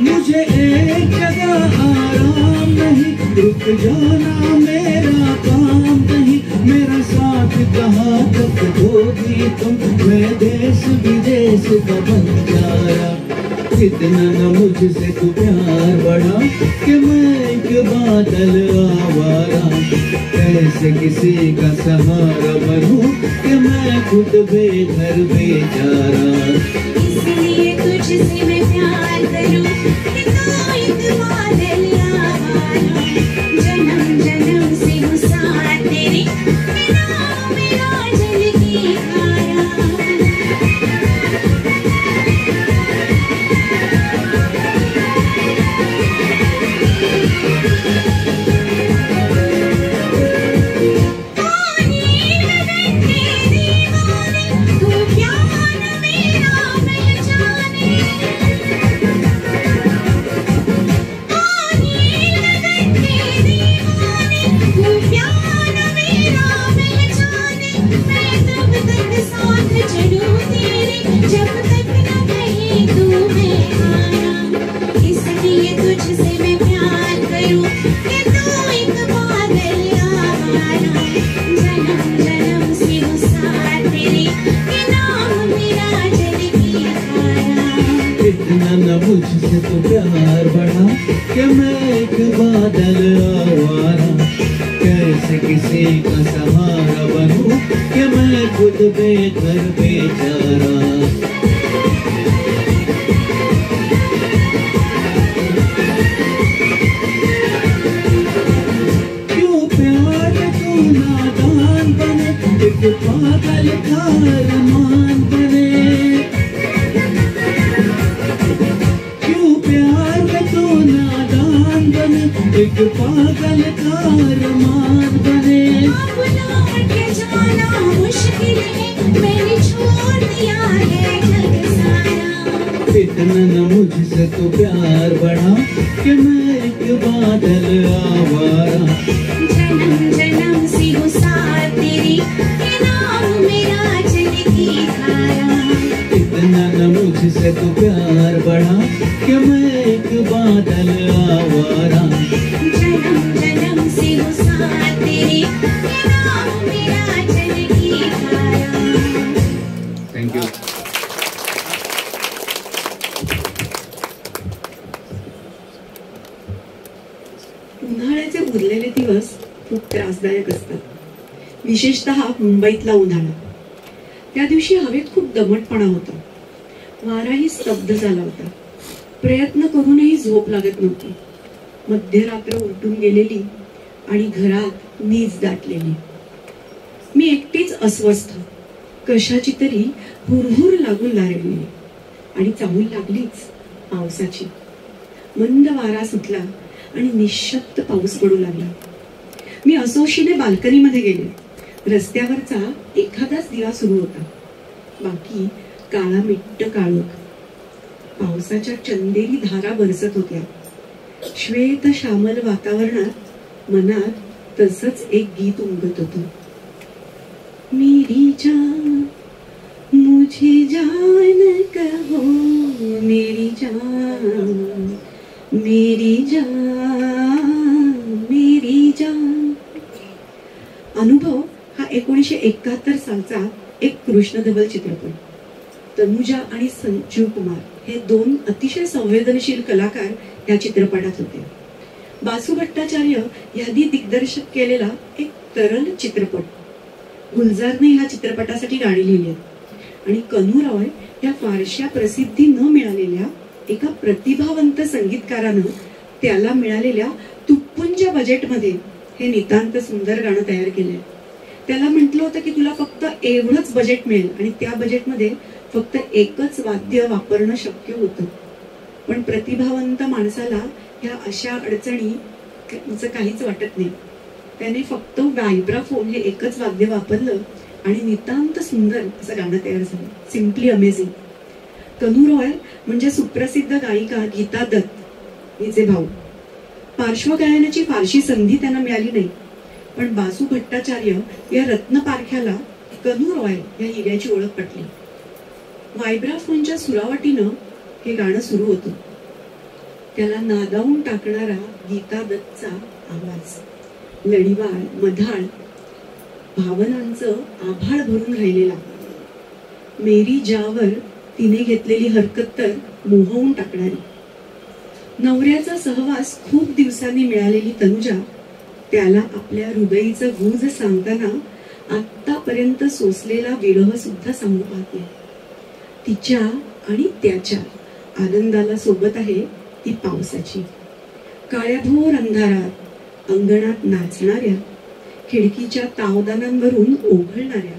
मुझे एक जगह आराम नहीं, रुक जाना मेरा काम नहीं. मेरा साथ कहाँ तक दोगी तुम, मैं देश विदेश का बंजारा. इतना न मुझसे तू प्यार बड़ा कि मैं एक बादल आवारा, कैसे किसी का सहारा बनूं कि मैं खुद बेघर बेचारा. इसलिए तुझसे मैं प्यार करूं कि तू एक बादल आवारा, जन्म जन्म से हो साथ तेरे, ये नाम मेरा जल की धारा. तुझसे मैं प्यार करूं कि तू एक बादल आवारा जन्म जन्म से हो साथ तेरे कि नाम मेरा जल की धारा इतना न मुझसे तो प्यार बढ़ा कि मैं एक बादल आवारा कैसे किसी का सहारा बनूं कि मैं खुद बेघर बेचारा क्यों प्यार तू नादान बने एक पागल का अरमान बने एक पागल का अरमान बने अब लौट के जाना मुश्किल है मैंने छोड़ दिया है जग सारा इतना न मुझसे तो प्यार बढ़ा कि मैं एक बादल आवारा जन्म जन्म से हो साथ तेरी कि नाम मेरा जल की धारा इतना न मुझसे तो प्यार बढ़ा कि मैं एक बादल आवारा जन्म जन्म से हो साथ तेरी कि नाम मेरा जल की धारा थैंक यू उन्हाळ्याचे उरलेले दिवस खूप त्रासदायक असतात, विशेषतः मुंबईतला उन्हाळा. त्या दिवशी हवेत खूप दमटपणा होता, वाराही स्तब्ध झाला होता. प्रयत्न करूनही झोप लागत नव्हती. मध्यरात्र उलटून गेलेली आणि घरात नीज दाटलेली. मी एकटीच अस्वस्थ, कशाची तरी हुरहुर लागून लागलेली आणि चाहूल लागलीच पावसाची. मंद वारा सुटला आणि निशब्द पाऊस पडू लागला. मी असोशीने बाल्कनीमध्ये गेले. रस्त्यावरचा एखादाच दिवा सुरू होता, बाकी काळा मिट्ट काळोख. पावसाच्या चंदेरी धारा बरसत होत्या. श्वेत श्यामल वातावरणात मनात तसंच एक गीत उमगत होतं. मेरी जान मुझे जान कहो मेरी जान मेरी जान मेरी जान. अनुभव हा 1971 सालचा एक कृष्णधवल चित्रपट. तनुजा आणि संजीव कुमार हे दोन अतिशय संवेदनशील कलाकार या चित्रपटात होते. बासू भट्टाचार्य यांनी दिग्दर्शक केलेला एक तरल चित्रपट. गुलजारने ह्या चित्रपटासाठी गाणी लिहिली आणि कनू रॉय या फारशा प्रसिद्धी न मिळालेल्या एका प्रतिभावंत संगीतकारानं त्याला मिळालेल्या तुटपुंज बजेटमध्ये हे नितांत सुंदर गाणं तयार केलंय. त्याला म्हटलं होतं की तुला फक्त एवढंच बजेट मिळेल आणि त्या बजेटमध्ये फक्त एकच वाद्य वापरणं शक्य होतं. पण प्रतिभावंत माणसाला ह्या अशा अडचणीचं काहीच वाटत नाही. त्याने फक्त वायब्राफोन हे एकच वाद्य वापरलं आणि नितांत सुंदर असं गाणं तयार झालं. Simply amazing. कनू रॉय म्हणजे सुप्रसिद्ध गायिका गीता दत्त हिचे भाऊ. पार्श्वगायनाची फारशी संधी त्यांना मिळाली नाही, पण बासू भट्टाचार्य या रत्नपारख्याला कनू रॉय या हिऱ्याची ओळख पटली. वायब्राफोनच्या सुरावटीनं हे गाणं सुरू होतं. त्याला नादावून टाकणारा गीता दत्तचा आवाज, लढीवाळ मधाळ भावनांचं आभाळ भरून राहिलेला. मेरी जावर तिने घेतलेली हरकत तर मोहवून टाकणारी. नवऱ्याचा सहवास खूप दिवसांनी मिळालेली तनुजा त्याला आपल्या हृदयीचं गुज सांगताना आतापर्यंत सोसलेला विरह सुद्धा सांगू पाहते. तिच्या आणि त्याच्या आनंदाला सोबत आहे ती पावसाची. काळ्याभोर अंधारात अंगणात नाचणाऱ्या, खिडकीच्या तावदानांवरून ओघळणाऱ्या,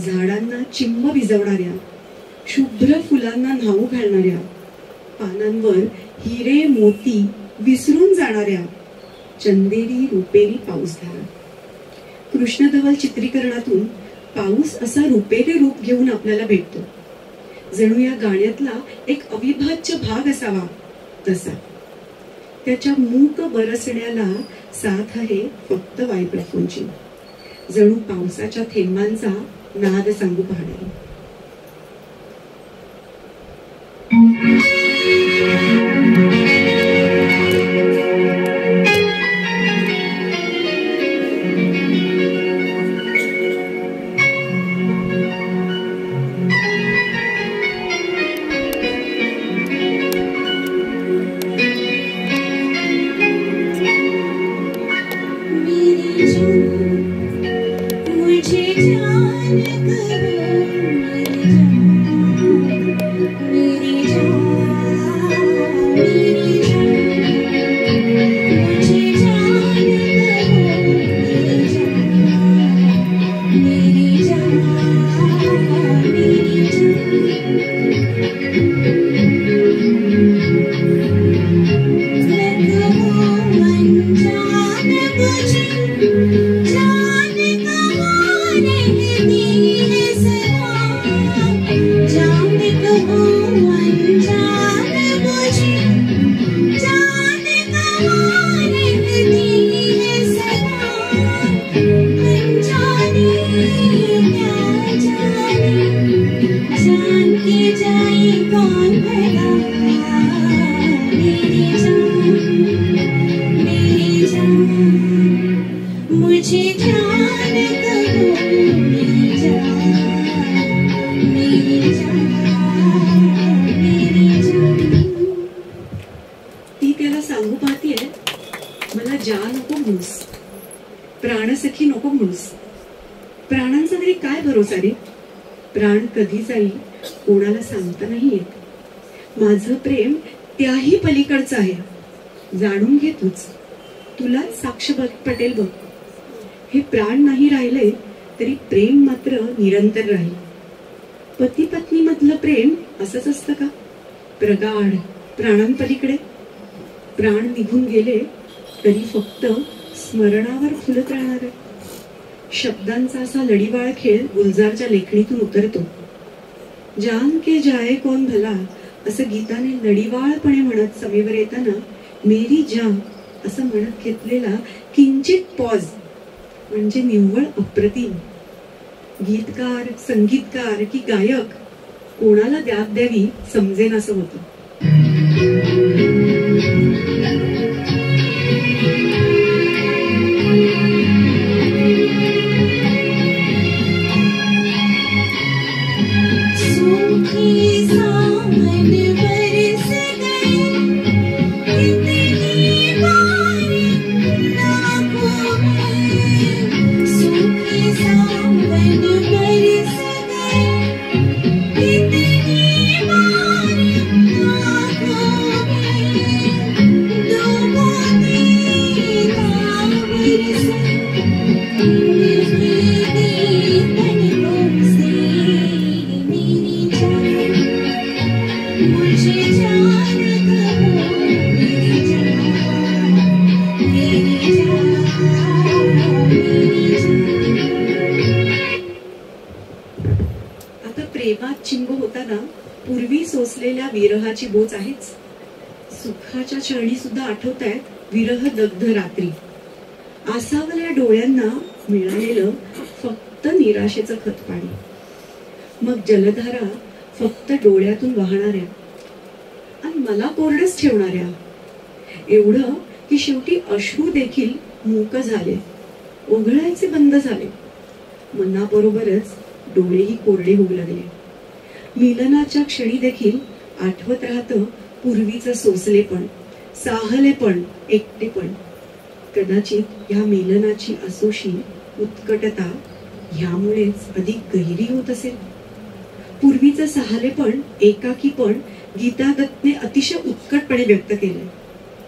झाडांना चिंब भिजवणाऱ्या, शुभ्र फुलांना न्हाऊ घालणाऱ्या, पानांवर हिरे मोती विसरून जाणाऱ्या चंदेरी रुपेरी पाऊसधारा. कृष्णधवल चित्रीकरणातून पाऊस असा रुपेरी रूप घेऊन आपल्याला भेटतो, जणू या गाण्यातला एक अविभाज्य भाग असावा तसा. त्याच्या मूक बरसण्याला साथ आहे फक्त वायब्राफोनची, जणू पावसाच्या थेंबांचा नाद सांगू पाहणारी. मला जा नको म्हणूस, प्राणसखी नको म्हणूस. प्राणांचा तरी काय भरोसा रे, प्राण कधी जाईल कोणाला सांगता नाही येत. माझं प्रेम त्याही पलीकडचं आहे, जाणून घे तूच, तुला साक्ष पटेल बघ. हे प्राण नाही राहिले तरी प्रेम मात्र निरंतर राहील. पती पत्नी मधलं प्रेम असंच असतं का, प्रगाढ प्राणांपलीकडे? प्राण निघून गेले तरी फक्त स्मरणावर फुलत राहणार आहे. शब्दांचा असा लढीवाळ खेळ गुलजारच्या लेखणीतून उतरतो. जान के जाए कौन भला असं गीताने लढीवाळपणे म्हणत समेवर येताना मेरी जान असं म्हणत घेतलेला किंचित पॉज म्हणजे निव्वळ अप्रतिम. गीतकार, संगीतकार की गायक कोणाला दाद द्यावी समजेन असं होतं. सोसलेल्या विरहाची बोच आहेच. सुखाच्या क्षणी सुद्धा आठवतायत विरह दग्ध रात्री. आसावल्या डोळ्यांना मिळालेलं फक्त निराशेचं खतपाणी. मग जलधारा फक्त डोळ्यातून वाहणाऱ्या आणि मला कोरडच ठेवणाऱ्या. एवढं की शेवटी अश्रू देखील मूक झाले, ओघळायचे बंद झाले. मनाबरोबरच डोळेही कोरडे होऊ लागले. मिलनाच्या क्षणी देखील आठवत राहतं पूर्वीचं सोसलेपण, साहलेपण, एकटेपण. कदाचित ह्या मिलनाची असोशी उत्कटता ह्यामुळेच अधिक गहिरी होत असेल. पूर्वीचं साहलेपण, एकाकीपण गीता दत्तने अतिशय उत्कटपणे व्यक्त केलंय,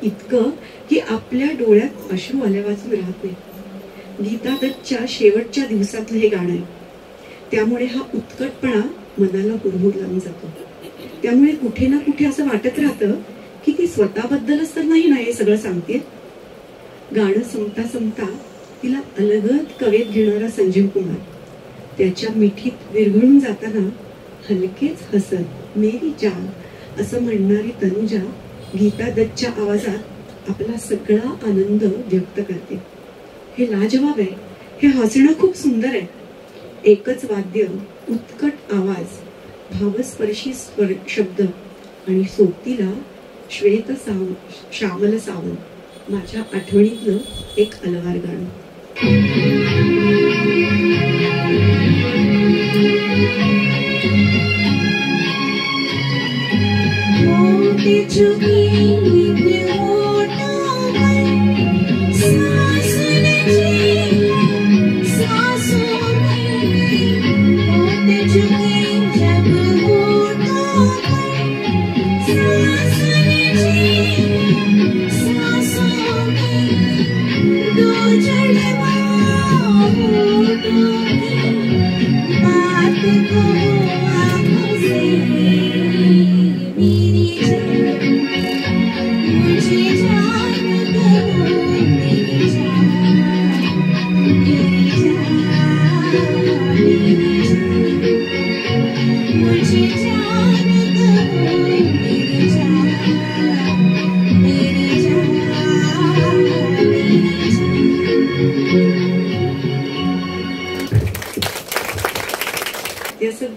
इतकं की आपल्या डोळ्यात अश्रू आल्यावाचून राहत नाही. गीता दत्तच्या शेवटच्या दिवसातलं हे गाणं आहे. त्यामुळे हा उत्कटपणा मनाला हुरहुर लावून जातो. त्यामुळे कुठे ना कुठे असं वाटत राहतं की ती स्वतःबद्दलच तर नाही ना हे सगळं सांगते. गाणं संपता संपता तिला अलगद कवेत घेणारा संजीव कुमार त्याच्या मिठीत विरघळून जाताना हलकेच हसत मेरी जान असं म्हणणारी तनुजा गीता दत्तच्या आवाजात आपला सगळा आनंद व्यक्त करते. हे लाजवाब आहे. हे हसणं खूप सुंदर आहे. एकच वाद्य, उत्कट आवाज, भावस्पर्शी शब्द आणि सोबतीला श्वेत श्यामल सावन. माझ्या आठवणीतलं एक अलवार गाणं.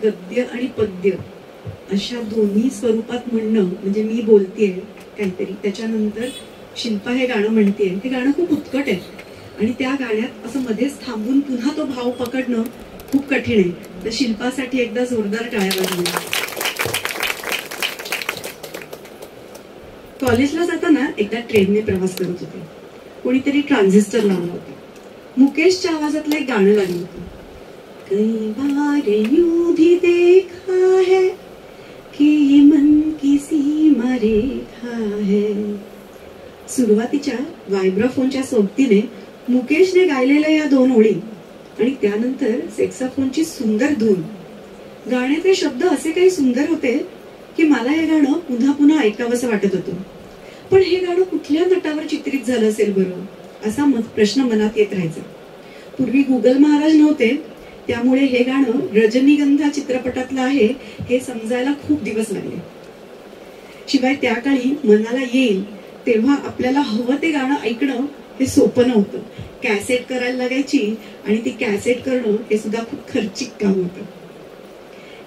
गद्य आणि पद्य अशा दोन्ही स्वरूपात म्हणणं म्हणजे मी बोलतेय काहीतरी, त्याच्यानंतर शिल्पा हे गाणं म्हणतेय. हे गाणं खूप उत्कट आहे आणि त्या गाण्यात असं मध्येच थांबून पुन्हा तो भाव पकडणं खूप कठीण आहे. तर शिल्पासाठी एकदा जोरदार टाळ्या वाजवूया. कॉलेजला जाताना एकदा ट्रेनने प्रवास करत होते कोणीतरी ट्रान्झिस्टर लावला होता. मुकेशच्या आवाजातलं एक गाणं लागलं होतं. कई बार यूं भी देखा है कि ये मन किसी रेखा है. सुरुवातीच्या व्हायब्राफोनच्या सोबतीने मुकेशने गायलेल्या या 2 ओळी आणि त्यानंतर सेक्साफोनची सुंदर धून. गाण्याचे शब्द असे काही सुंदर होते की मला हे गाणं पुन्हा पुन्हा ऐकावंसं वाटत होतं. पण हे गाणं कुठल्या नटावर चित्रित झालं असेल बरं, असा प्रश्न मनात येत राहायचा. पूर्वी गुगल महाराज नव्हते, त्यामुळे हे गाणं रजनीगंधा चित्रपटातलं आहे हे समजायला खूप दिवस लागले. शिवाय त्या काळी मनाला येईल तेव्हा आपल्याला हवं ते गाणं ऐकणं हे सोपं नव्हतं. कॅसेट करायला लागायची आणि ती कॅसेट करणं हे सुद्धा खूप खर्चिक काम होतं.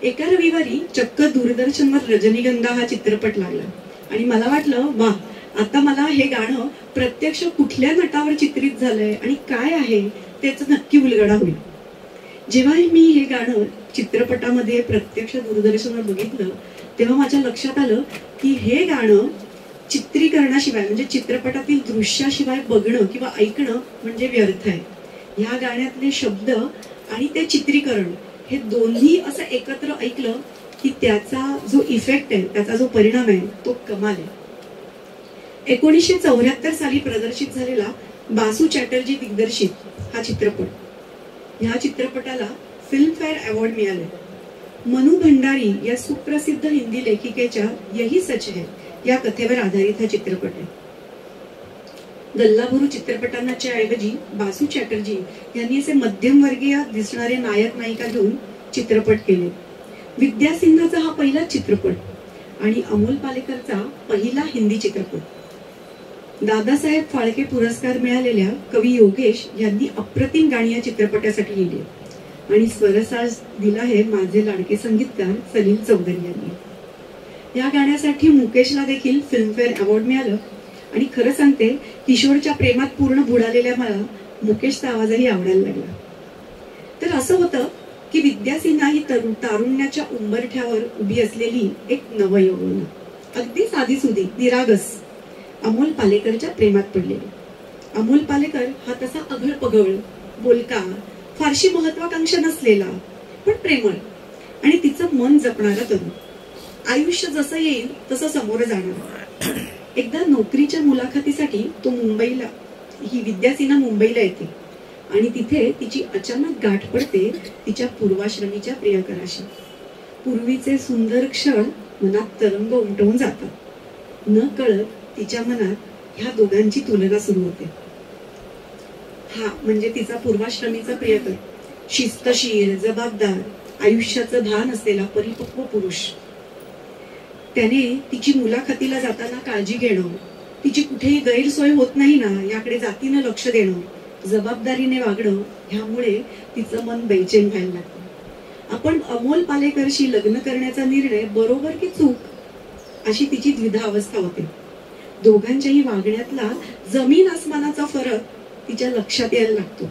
एका रविवारी चक्क दूरदर्शनवर रजनीगंधा हा चित्रपट लागला आणि मला वाटलं वा, आता मला हे गाणं प्रत्यक्ष कुठल्या नटावर चित्रित झालंय आणि काय आहे त्याचा नक्की उलगडा होईल. जेव्हा मी हे गाणं चित्रपटामध्ये प्रत्यक्ष दूरदर्शनवर बघितलं तेव्हा माझ्या लक्षात आलं की हे गाणं चित्रीकरणाशिवाय म्हणजे चित्रपटातील दृश्याशिवाय बघणं किंवा ऐकणं म्हणजे व्यर्थ आहे. ह्या गाण्यातले शब्द आणि ते चित्रीकरण हे दोन्ही असं एकत्र ऐकलं की त्याचा जो इफेक्ट आहे, त्याचा जो परिणाम आहे तो कमाल आहे. 1974 साली प्रदर्शित झालेला बासू चॅटर्जी दिग्दर्शित हा चित्रपट, ह्या चित्रपटाला फिल्मफेअर अवॉर्ड मिळाले. मनू भंडारी या सुप्रसिद्ध हिंदी लेखिकेच्या यही सच है या कथेवर आधारित हा चित्रपट आहे. गल्लाबरू चित्रपटांच्या ऐवजी बासू चॅटर्जी यांनी असे मध्यमवर्गीय दिसणारे नायक नायिका घेऊन चित्रपट केले. विद्या सिन्हाचा हा पहिला चित्रपट आणि अमोल पालेकरचा पहिला हिंदी चित्रपट. दादासाहेब फाळके पुरस्कार मिळालेल्या कवी योगेश यांनी अप्रतिम गाणी या चित्रपटासाठी लिहिली आणि स्वरसाज दिला आहे माझे लाडके संगीतकार सलील चौधरी यांनी. या गाण्यासाठी मुकेशला देखील फिल्मफेअर अवॉर्ड मिळालं आणि खरं सांगते किशोरच्या प्रेमात पूर्ण बुडालेल्या मला मुकेशचा आवाजही आवडायला लागला. तर असं होतं की विद्या सिन्हा ही तारुण्याच्या उंबरठ्यावर उभी असलेली एक नवयौवना, अगदी साधीसुधी निरागस अमोल पालेकरच्या प्रेमात पडलेली. अमोल पालेकर हा तसा अघळ-पघळ, बोलका, फारशी महत्वाकांक्षा नसलेला पण प्रेमळ आणि तिचं मन जपणारा तरुण. आयुष्य जसं येईल तसं समोर जाणार. एकदा नोकरीच्या मुलाखतीसाठी तो मुंबईला, ही विद्या सिन्हा मुंबईला येते आणि तिथे तिची अचानक गाठ पडते तिच्या पूर्वाश्रमीच्या प्रियकराशी. पूर्वीचे सुंदर क्षण मनात तरंग उमटवून जातात. न कळत तिच्या मनात ह्या दोघांची तुलना सुरू होते. हा म्हणजे तिचा पूर्वाश्रमीचा प्रियकर, शिस्तशीर, जबाबदार, आयुष्याचं भान असलेला परिपक्व पुरुष. त्याने तिची मुलाखतीला जाताना काळजी घेणं, तिची कुठेही गैरसोय होत नाही ना याकडे जातीनं लक्ष देणं, जबाबदारीने वागणं, ह्यामुळे तिचं मन बेचैन व्हायला लागतं. आपण अमोल पालेकरशी लग्न करण्याचा निर्णय बरोबर की चूक अशी तिची द्विधा अवस्था होते. दोघांच्याही वागण्यातला जमीन आसमानाचा फरक तिच्या लक्षात यायला लागतो.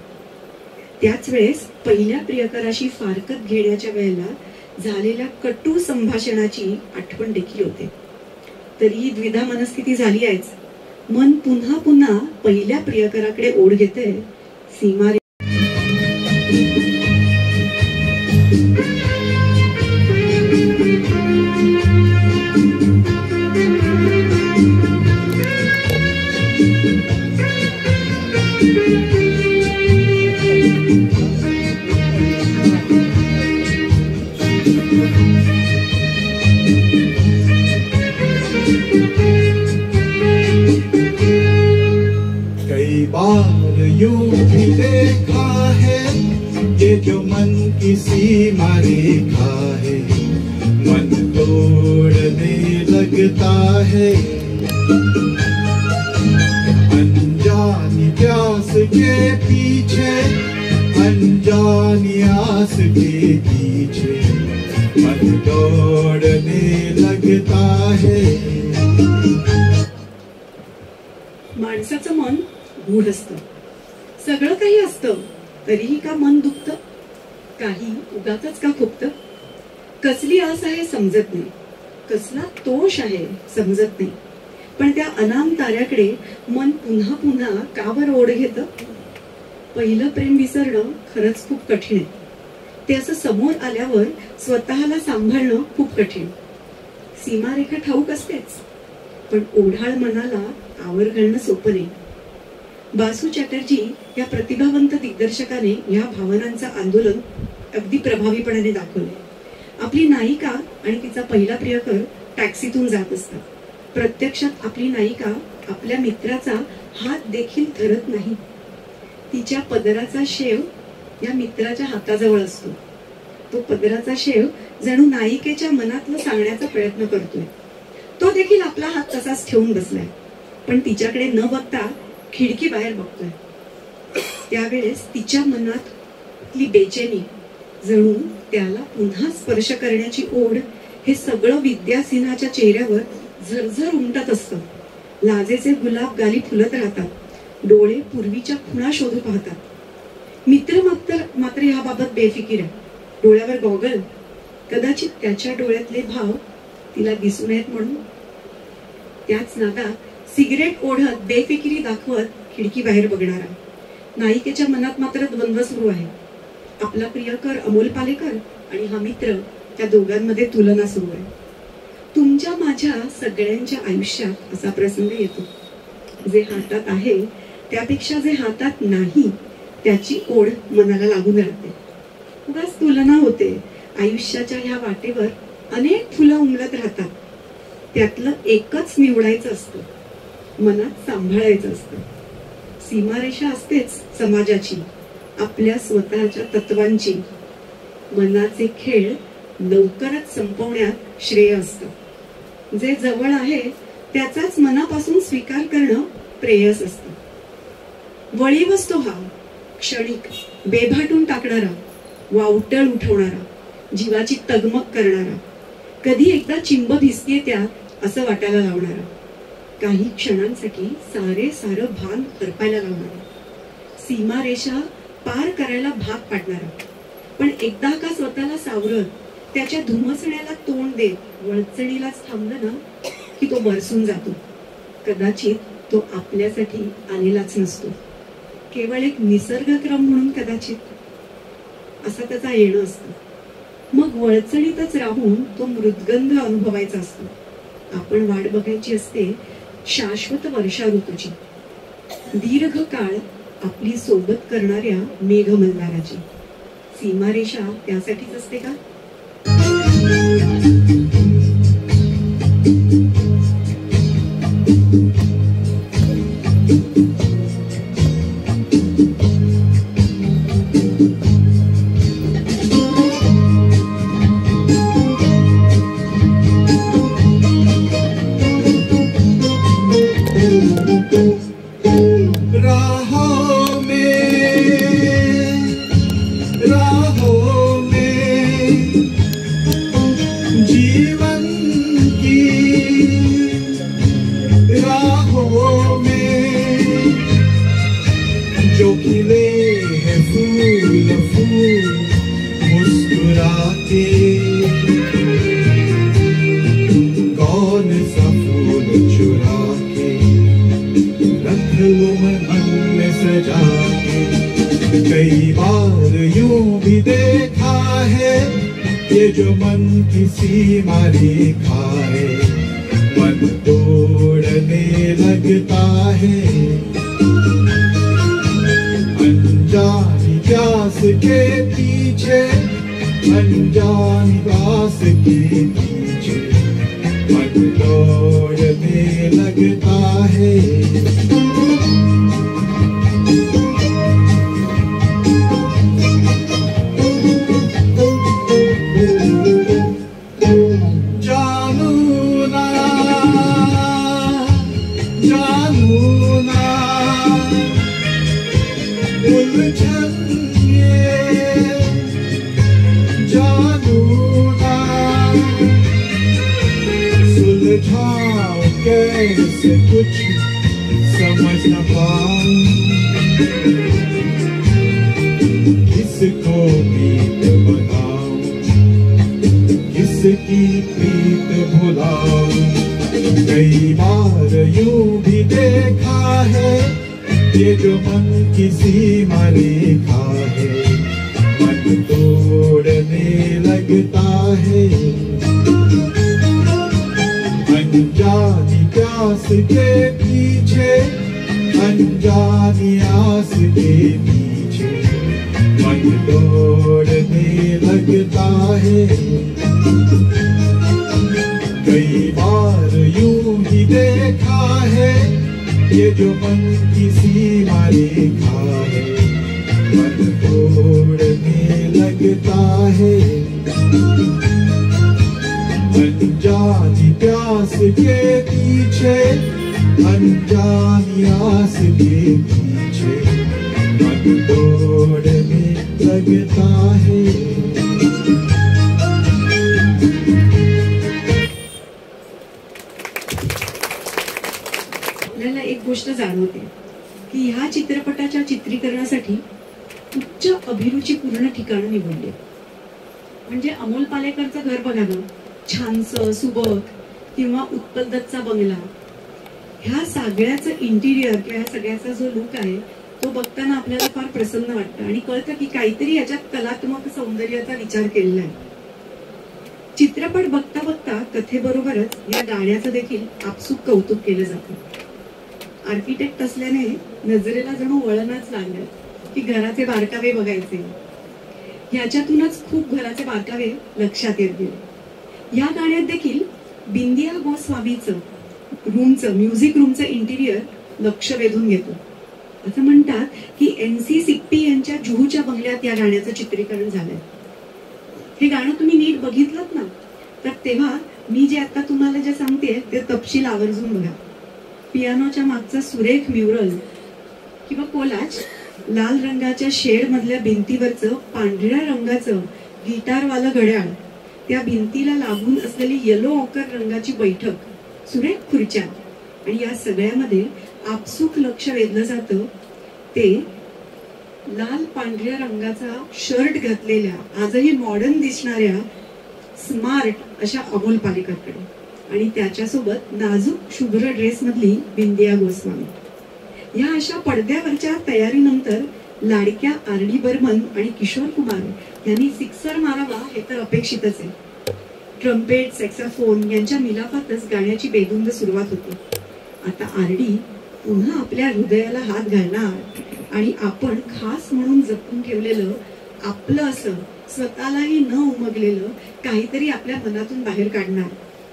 त्याच वेळेस पहिल्या प्रियकराशी फारकत घेण्याच्या वेळेला झालेल्या कटू संभाषणाची आठवण देखील होते. तरीही द्विधा मनस्थिती झाली आहेच. मन पुन्हा पुन्हा पहिल्या प्रियकराकडे ओढ घेते. सीमा कई बार यूं भी देखा है ये जो मन की सीमा रेखा है, मन तोड़ने लगता है. अनजानी प्यास के पीछे, अनजानी आस के पीछे मन दौड़ने लगता है. माणसाचं मन गूढ असतं. सगळं काही असतं तरीही का मन दुखतं, काही उगाचच का खुपतं. कसली आस आहे समजत नाही, कसला तोष आहे समजत नाही. पण त्या अनाम ताऱ्याकडे मन पुन्हा पुन्हा का बरं ओढ घेतं? पहिलं प्रेम विसरणं खरंच खूप कठीण आहे. ते असं समोर आल्यावर स्वतःला सांभाळणं खूप कठीण. सीमारेखा ठाऊक असतेच, पण ओढाळ मनाला आवर घालणं सोपं नाही. बासू चॅटर्जी या प्रतिभावंत दिग्दर्शकाने या भावनांचं आंदोलन अगदी प्रभावीपणाने दाखवले. आपली नायिका आणि तिचा पहिला प्रियकर टॅक्सीतून जात असतात. प्रत्यक्षात आपली नायिका आपल्या मित्राचा हात देखील धरत नाही. तिच्या पदराचा शेव या मित्राच्या हाताजवळ असतो. तो पदराचा शेव जणू नायिकेच्या मनातलं सांगण्याचा प्रयत्न करतोय. तो देखील आपला हात तसाच ठेवून बसलाय, पण तिच्याकडे न बघता खिडकी बाहेर बघतोय. त्यावेळेस तिच्या मनातली बेचैनी, जणू त्याला पुन्हा स्पर्श करण्याची ओढ, हे सगळं विद्यासिन्हाच्या चेहऱ्यावर झरझर उमटत असतं. लाजेचे गुलाब गाली फुलत राहतात. डोळे पूर्वीच्या खुणा शोधू पाहतात. मित्र मात्र याबाबत बेफिकीर आहे. डोळ्यावर गॉगल, कदाचित त्याच्या डोळ्यातले भाव तिला दिसू नयेत म्हणून. त्याच नादात सिगरेट ओढत बेफिकिरी दाखवत खिडकी बाहेर बघणारा. नायिकेच्या मनात मात्र द्वंद्व सुरू आहे. आपला प्रियकर अमोल पालेकर आणि हा मित्र, त्या दोघांमध्ये तुलना सुरू आहे. तुमच्या माझ्या सगळ्यांच्या आयुष्यात असा प्रसंग येतो. जे हातात आहे त्यापेक्षा जे हातात नाही त्याची ओढ मनाला लागून राहते. उगाच तुलना होते. आयुष्याच्या ह्या वाटेवर अनेक फुलं उमलत राहतात. त्यातलं एकच निवडायचं असतं, मनात सांभाळायचं असतं. सीमारेषा असतेच समाजाची, आपल्या स्वतःच्या तत्वांची. मनाचे खेळ लवकरच संपवण्यात श्रेय असतं. जे जवळ आहे त्याचाच मनापासून स्वीकार करणं प्रेयस असतं. वळीव असतो हा, क्षणिक, बेभाटून टाकणारा, वावटळ उठवणारा, जीवाची तगमग करणारा, कधी एकदा चिंब भिजतीये त्यात असं वाटायला लावणारा, काही क्षणांसाठी सारं भान हरपायला लावणारा, सीमारेषा पार करायला भाग पाडणारा. पण एकदा का स्वतःला सावरत त्याच्या धुमसण्याला तोंड देत वळचणीलाच थांबलं ना की तो बरसून जातो. कदाचित तो आपल्यासाठी आलेलाच नसतो, केवळ एक निसर्गक्रम म्हणून कदाचित असा त्याचा येणं असतं. मग वळचणीतच राहून तो मृदगंध अनुभवायचा असतो. आपण वाट बघायची असते शाश्वत वर्षा ऋतूची, दीर्घ काळ आपली सोबत करणाऱ्या मेघमल्हाराची. सीमारेषा त्यासाठीच असते का? कई बार यूं भी देखा है ये जो मन की सीमा रेखा है, मन तोड़ने लगता है. अनजानी प्यास के पीछे, अनजानी प्यास के पीछे मन तोड़ने लगता है. कैसे कुछ समझ न पाऊं, किसको प्रीत बनाऊं, किसकी प्रीत भुलाऊं. कई बार ये जो मन की सीमा रेखा है मन तोड़ने लगता है। अनजानी प्यास के पीछे अनजानी आस के पीछे मन दौड़ने लगता है। कई बार यूं ही देखा है ये जो मन की सीमा रेखा है मन तोड़ने लगता है। अनजानी प्यास के पीछे अनजानी आस के पीछे मन तोड़ने लगता है। आपल्याला एक गोष्ट जाणवते की ह्या चित्रपटाच्या चित्रीकरणासाठी उच्च अभिरुचीपूर्ण ठिकाणं निवडली। म्हणजे अमोल पालेकरचं घर बघा ना, छानसं सुबक किंवा उत्पल दत्तचा बंगला, ह्या सगळ्याचं इंटिरियर किंवा ह्या सगळ्याचा जो लुक आहे तो बघताना आपल्याला फार प्रसन्न वाटतं आणि कळतं की काहीतरी याच्यात कलात्मक सौंदर्याचा विचार केलेला आहे। चित्रपट बघता बघता कथेबरोबरच या गाण्याचं देखील आपसूक कौतुक केलं जातं। आर्किटेक्ट असल्याने नजरेला जणू वळणच लागलं की घराचे बारकावे बघायचे। ह्याच्यातूनच खूप घराचे बारकावे लक्षात येत गेले। या गाण्यात देखील बिंदिया गोस्वामीचं रूमचं म्युझिक रूमचं इंटिरियर लक्ष वेधून घेतो। असं म्हणतात की NC सिप्पी यांच्या जुहूच्या बंगल्यात या गाण्याचं चित्रीकरण झालंय। हे गाणं तुम्ही नीट बघितलं ना तर तेव्हा मी जे आता तुम्हाला जे सांगते ते तपशील आवर्जून बघा। पियानोच्या मागचा सुरेख म्युरल किंवा कोलाज, लाल रंगाच्या शेड मधल्या भिंतीवरचं पांढऱ्या रंगाचं गिटारवालं घड्याळ, त्या भिंतीला लागून असलेली येलो ऑकर रंगाची बैठक, सुरेख खुर्च्या आणि या सगळ्यामध्ये आपसूक लक्ष वेधलं जातं ते लाल पांढऱ्या रंगाचा शर्ट घातलेल्या आजही मॉडर्न दिसणाऱ्या स्मार्ट अशा अमोल पालेकरकडे आणि त्याच्यासोबत नाजूक शुभ्र ड्रेस मधली बिंदिया गोस्वामी। या अशा पडद्यावरच्या तयारीनंतर लाडक्या RD बर्मन आणि किशोर कुमार यांनी सिक्सर मारावा हे तर अपेक्षितच आहे। ट्रम्पेट, सॅक्सोफोन यांच्या मिलाफातच गाण्याची बेधुंद सुरुवात होती। आता RD पुन्हा आपल्या हृदयाला हात घालणार आणि आपण खास म्हणून जपून ठेवलेलं आपलं असं स्वतःलाही न उमगलेलं काहीतरी आपल्या मनातून बाहेर काढणार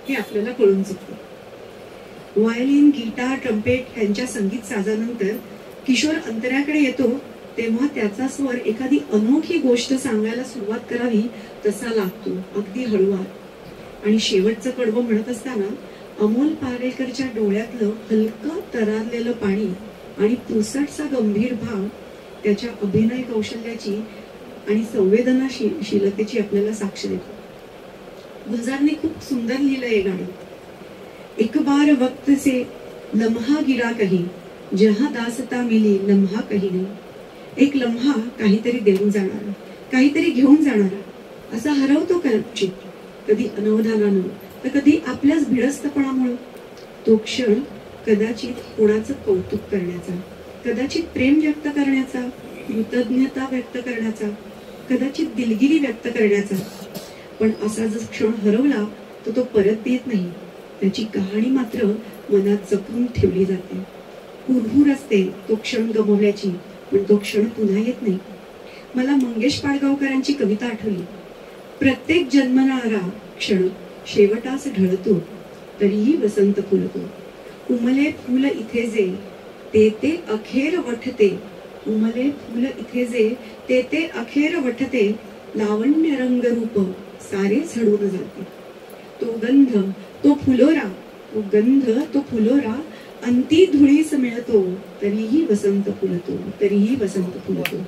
हे आपल्याला कळून चुकतं। व्हायोलिन, गिटार, ट्रम्पेट यांच्या संगीत साजानंतर किशोर अंतऱ्याकडे येतो तेव्हा त्याचा स्वर एखादी अनोखी गोष्ट सांगायला सुरुवात करावी तसा लागतो, अगदी हळूवार। आणि शेवटचं कडवं म्हणत असताना अमोल पालेकरच्या डोळ्यातलं हलकं तरारलेलं पाणी आणि पुसटचा गंभीर भाव त्याच्या अभिनय कौशल्याची आणि संवेदनाशीलतेची आपल्याला साक्ष देतो। गुलजारने खूप सुंदर लिहिलंय हे गाणं। एक बार वक्त से लम्हा गिरा कहीं, जहां दासता मिली लम्हा कहीं नहीं। एक लम्हा काहीतरी देऊन जाणारा, काहीतरी घेऊन जाणारा असा हरवतो कदाचित, कधी अनवधानानं तर कधी आपल्याच भिडस्तपणामुळे। तो क्षण कदाचित कोणाचं कौतुक करण्याचा, कदाचित प्रेम व्यक्त करण्याचा, कृतज्ञता व्यक्त करण्याचा, कदाचित दिलगिरी व्यक्त करण्याचा। पण असा जर क्षण हरवला तर तो परत येत नाही, त्याची कहाणी मात्र मनात जपून ठेवली जाते। हुरहुर असते तो क्षण गमावल्याची, पण तो क्षण पुन्हा येत नाही। मला मंगेश पाडगावकरांची कविता आठवली, प्रत्येक जन्मणारा क्षण शेवटास ढळतो तरीही वसंत फुलतो। उमले फुल इथे जे ते ते अखेर वठते, उमले फुल इथे जे ते ते अखेर वठते, लावण्य रंग रूप सारे झडून जाते। तो गंध तो फुलोरा, तो गंध तो फुलोरा अंती धुळीस मिळतो तरीही वसंत फुलतो, तरीही वसंत फुलतो।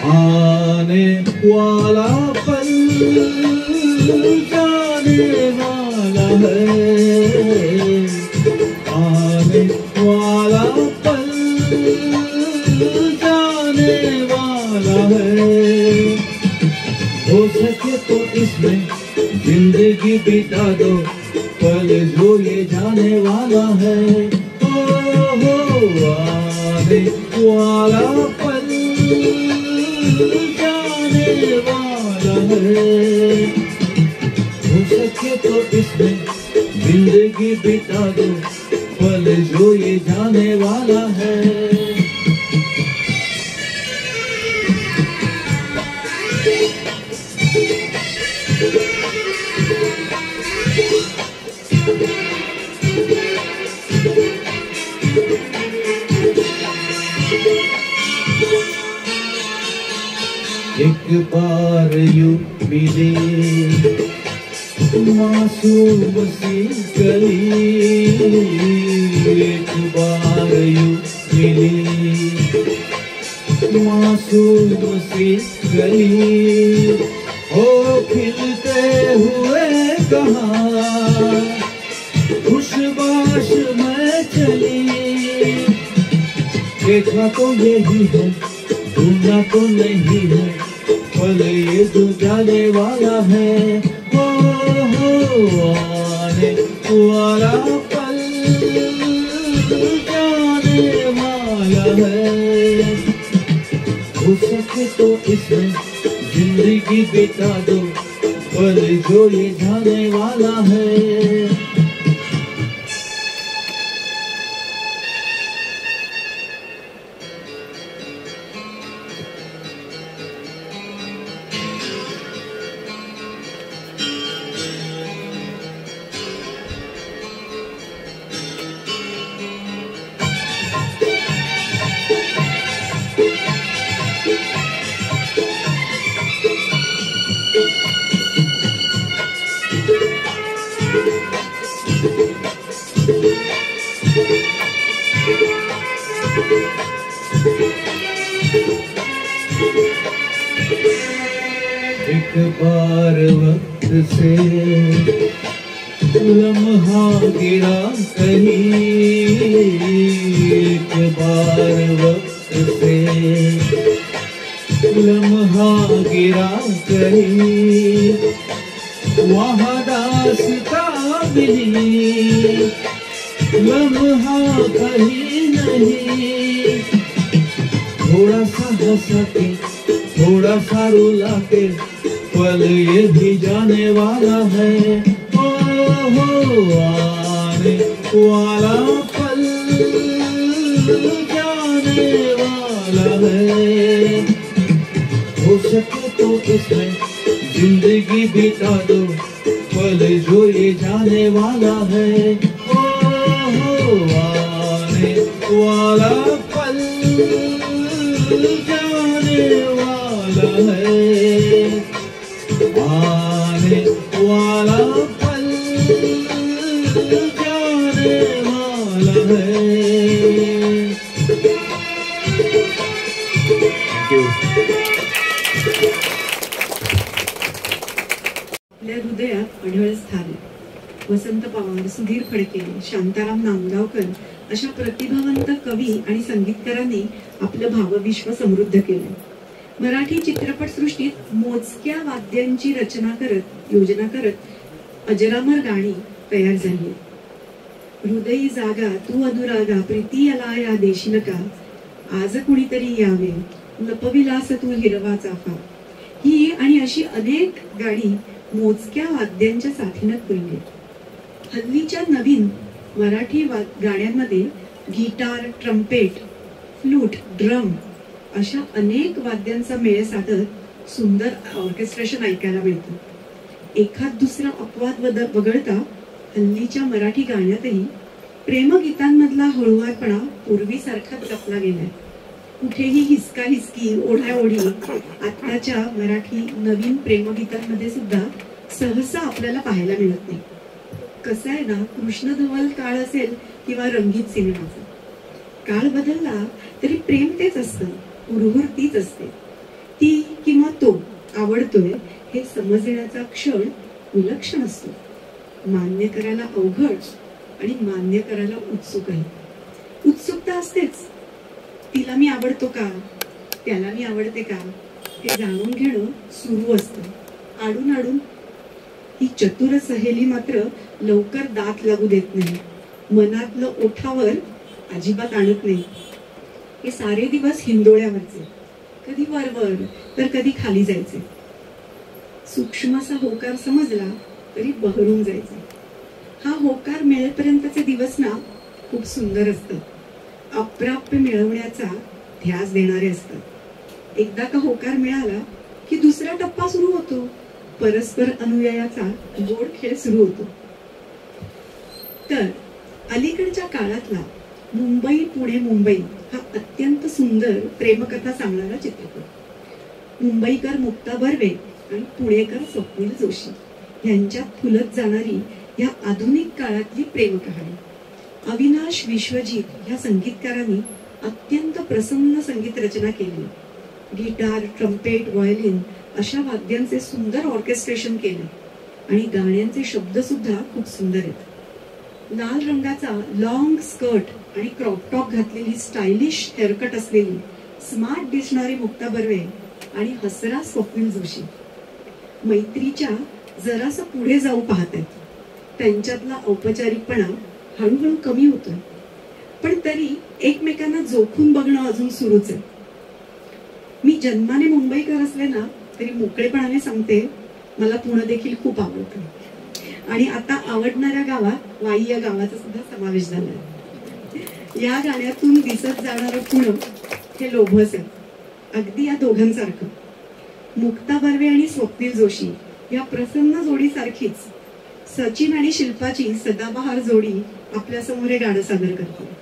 आने वाला पल जाने वाला है, आने वाला पल जाने वाला है। हो सके तो इसमें जिंदगी बिता दो, पल जो ये जाने वाला है। हो आने वाला पल जाने वाला है। हो सके तो इसमें जिंदगी बिता दो, पल जो ये जाने वाला है। एक बार यूं मिले मासूम सी गली, एक बार यूं मिली मासूम सी गली। हो खिलते हुए कहाँ खुशबाश में चली, देखा तो यही है ढूंढना तो नहीं है, पल ये जो जाने वाला है। हो आने वाला पल जाने वाला है। हो सके तो इसमें जिंदगी बिता दो, पल जो ये जाने वाला है। एक बार वक्त से लम्हा गिरा कहीं, एक बार वक्त से लम्हा गिरा कहीं, वहाँ दास्ता मिली लम्हा कहीं नहीं। थोड़ा सा हंसा के थोड़ा सा रुला के, पल ये भी जाने वाला है। हो आने वाला पल जाने वाला है। हो सके तो इसमें जिंदगी बिता दो, पल जो ये जाने वाला है। हो आने वाला पल जाने वाला है, आने वाला पल जाने वाला है। आपल्या हृदयात अढळ स्थान वसंत पवार, सुधीर फडके, शांताराम नांदगावकर अशा प्रतिभावंत कवी आणि संगीतकारांनी आपलं भावविश्व समृद्ध केलं. मराठी चित्रपटसृष्टीत मोजक्या वाद्यांची योजना करत अजरामर गाणी तयार झाली. हृदयी जागा तू अनुरागा, प्रीती आला या देशिनका, आज कुणीतरी यावे, लपविलास तू हिरवा चाफा, ही आणि अशी अनेक गाणी मोजक्या वाद्यांच्या साथीनं पुरली. हल्लीच्या नवीन मराठी गाण्यांमध्ये गिटार, ट्रम्पेट, फ्लूट, ड्रम अशा अनेक वाद्यांचा मेळ साधत सुंदर ऑर्केस्ट्रेशन ऐकायला मिळतं. एखाद दुसरा अपवाद वगळता हल्लीच्या मराठी गाण्यातही प्रेमगीतांमधला हळुवारपणा पूर्वीसारखाच जपला गेलाय. कुठेही हिसका हिसकी, ओढाओढी आत्ताच्या मराठी नवीन प्रेमगीतांमध्ये सुद्धा सहसा आपल्याला पाहायला मिळत नाही. कसं आहे ना, कृष्णधवल काळ असेल किंवा रंगीत सिनेमाचा, काळ बदलला तरी प्रेम तेच असतं, हुरहुर तीच असते. ती किंवा तो आवडतोय हे समजण्याचा क्षण विलक्षण असतो. मान्य करायला अवघड आणि मान्य करायला उत्सुकही. उत्सुकता असतेच, तिला मी आवडतो का, त्याला मी आवडते का हे जाणून घेणं सुरू असतं. आडून आडून ही चतुर सहेली मात्र लवकर दात लागू देत नाही, मनातलं ओठावर अजिबात आणत नाही. हे सारे दिवस हिंदोळ्यावरचे, कधी वरवर तर कधी खाली जायचे. सूक्ष्मसा होकार समजला तरी बहरून जायचे. हा होकार मिळेपर्यंतचे दिवस ना खूप सुंदर असतात, अप्राप्य मिळवण्याचा ध्यास देणारे असतात. एकदा का होकार मिळाला की दुसरा टप्पा सुरू होतो, परस्पर अनुयायाचा गोड खेळ सुरू होतो. तर अलीकडच्या काळातला मुंबई पुणे मुंबई हा अत्यंत सुंदर प्रेमकथा सांगणारा चित्रपट. मुंबईकर मुक्ता बर्वे आणि पुणेकर स्वप्नील जोशी यांच्यात फुलत जाणारी या आधुनिक काळातली प्रेमकहाणी. अविनाश विश्वजित ह्या संगीतकारांनी अत्यंत प्रसन्न संगीत रचना केली. गिटार, ट्रम्पेट, व्हायोलिन अशा वाद्यांचे सुंदर ऑर्केस्ट्रेशन केले आणि गाण्यांचे शब्द सुद्धा खूप सुंदर आहेत. लाल रंगाचा लॉंग स्कर्ट आणि क्रॉप टॉप घातलेली स्टायलिश हेअरकट असलेली स्मार्ट दिसणारी मुक्ता बर्वे आणि हसरा स्वप्नील जोशी मैत्रीच्या जरासं पुढे जाऊ पाहत आहेत. त्यांच्यातला औपचारिकपणा हळूहळू कमी होतोय, पण तरी एकमेकांना जोखून बघणं अजून सुरूच आहे. मी जन्माने मुंबईकर असले ना तरी मोकळेपणाने सांगते, मला पुणे देखील खूप आवडतं आणि आता आवडणाऱ्या गावात वाई या गावाचा सुद्धा समावेश झालाय. या गाण्यातून दिसत जाणारं पुणे हे लोभस आहे, अगदी या दोघांसारखं. मुक्ता बर्वे आणि स्वप्नील जोशी या प्रसन्न जोडीसारखीच सचिन आणि शिल्पाची सदाबहार जोडी आपल्या समोर हे गाणं सादर करते.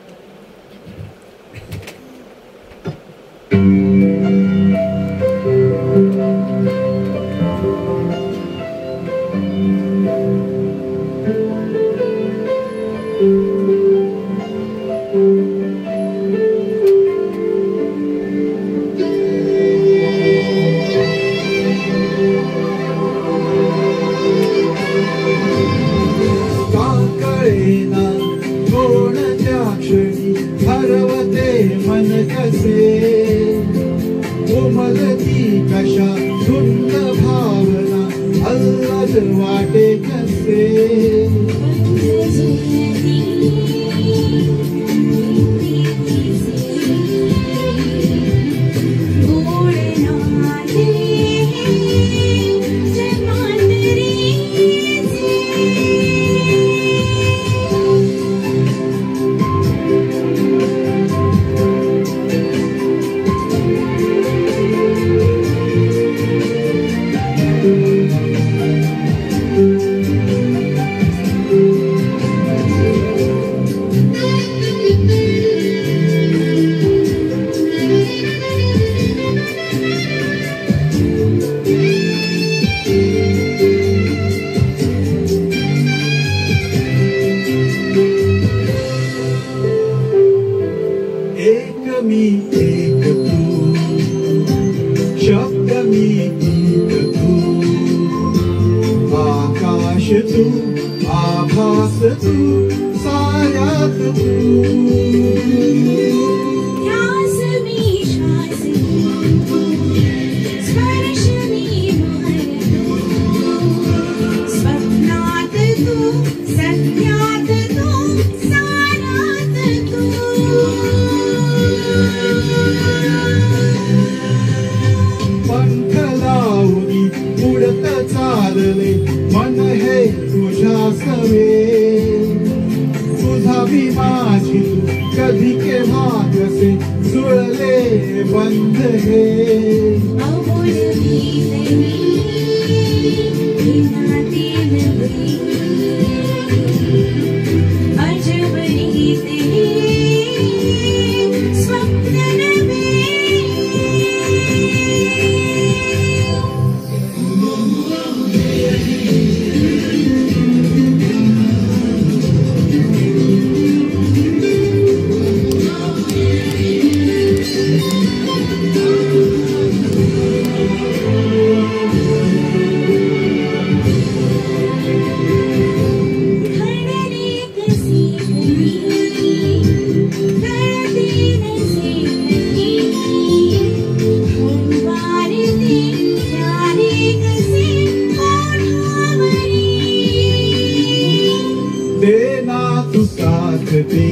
तू साथ दे,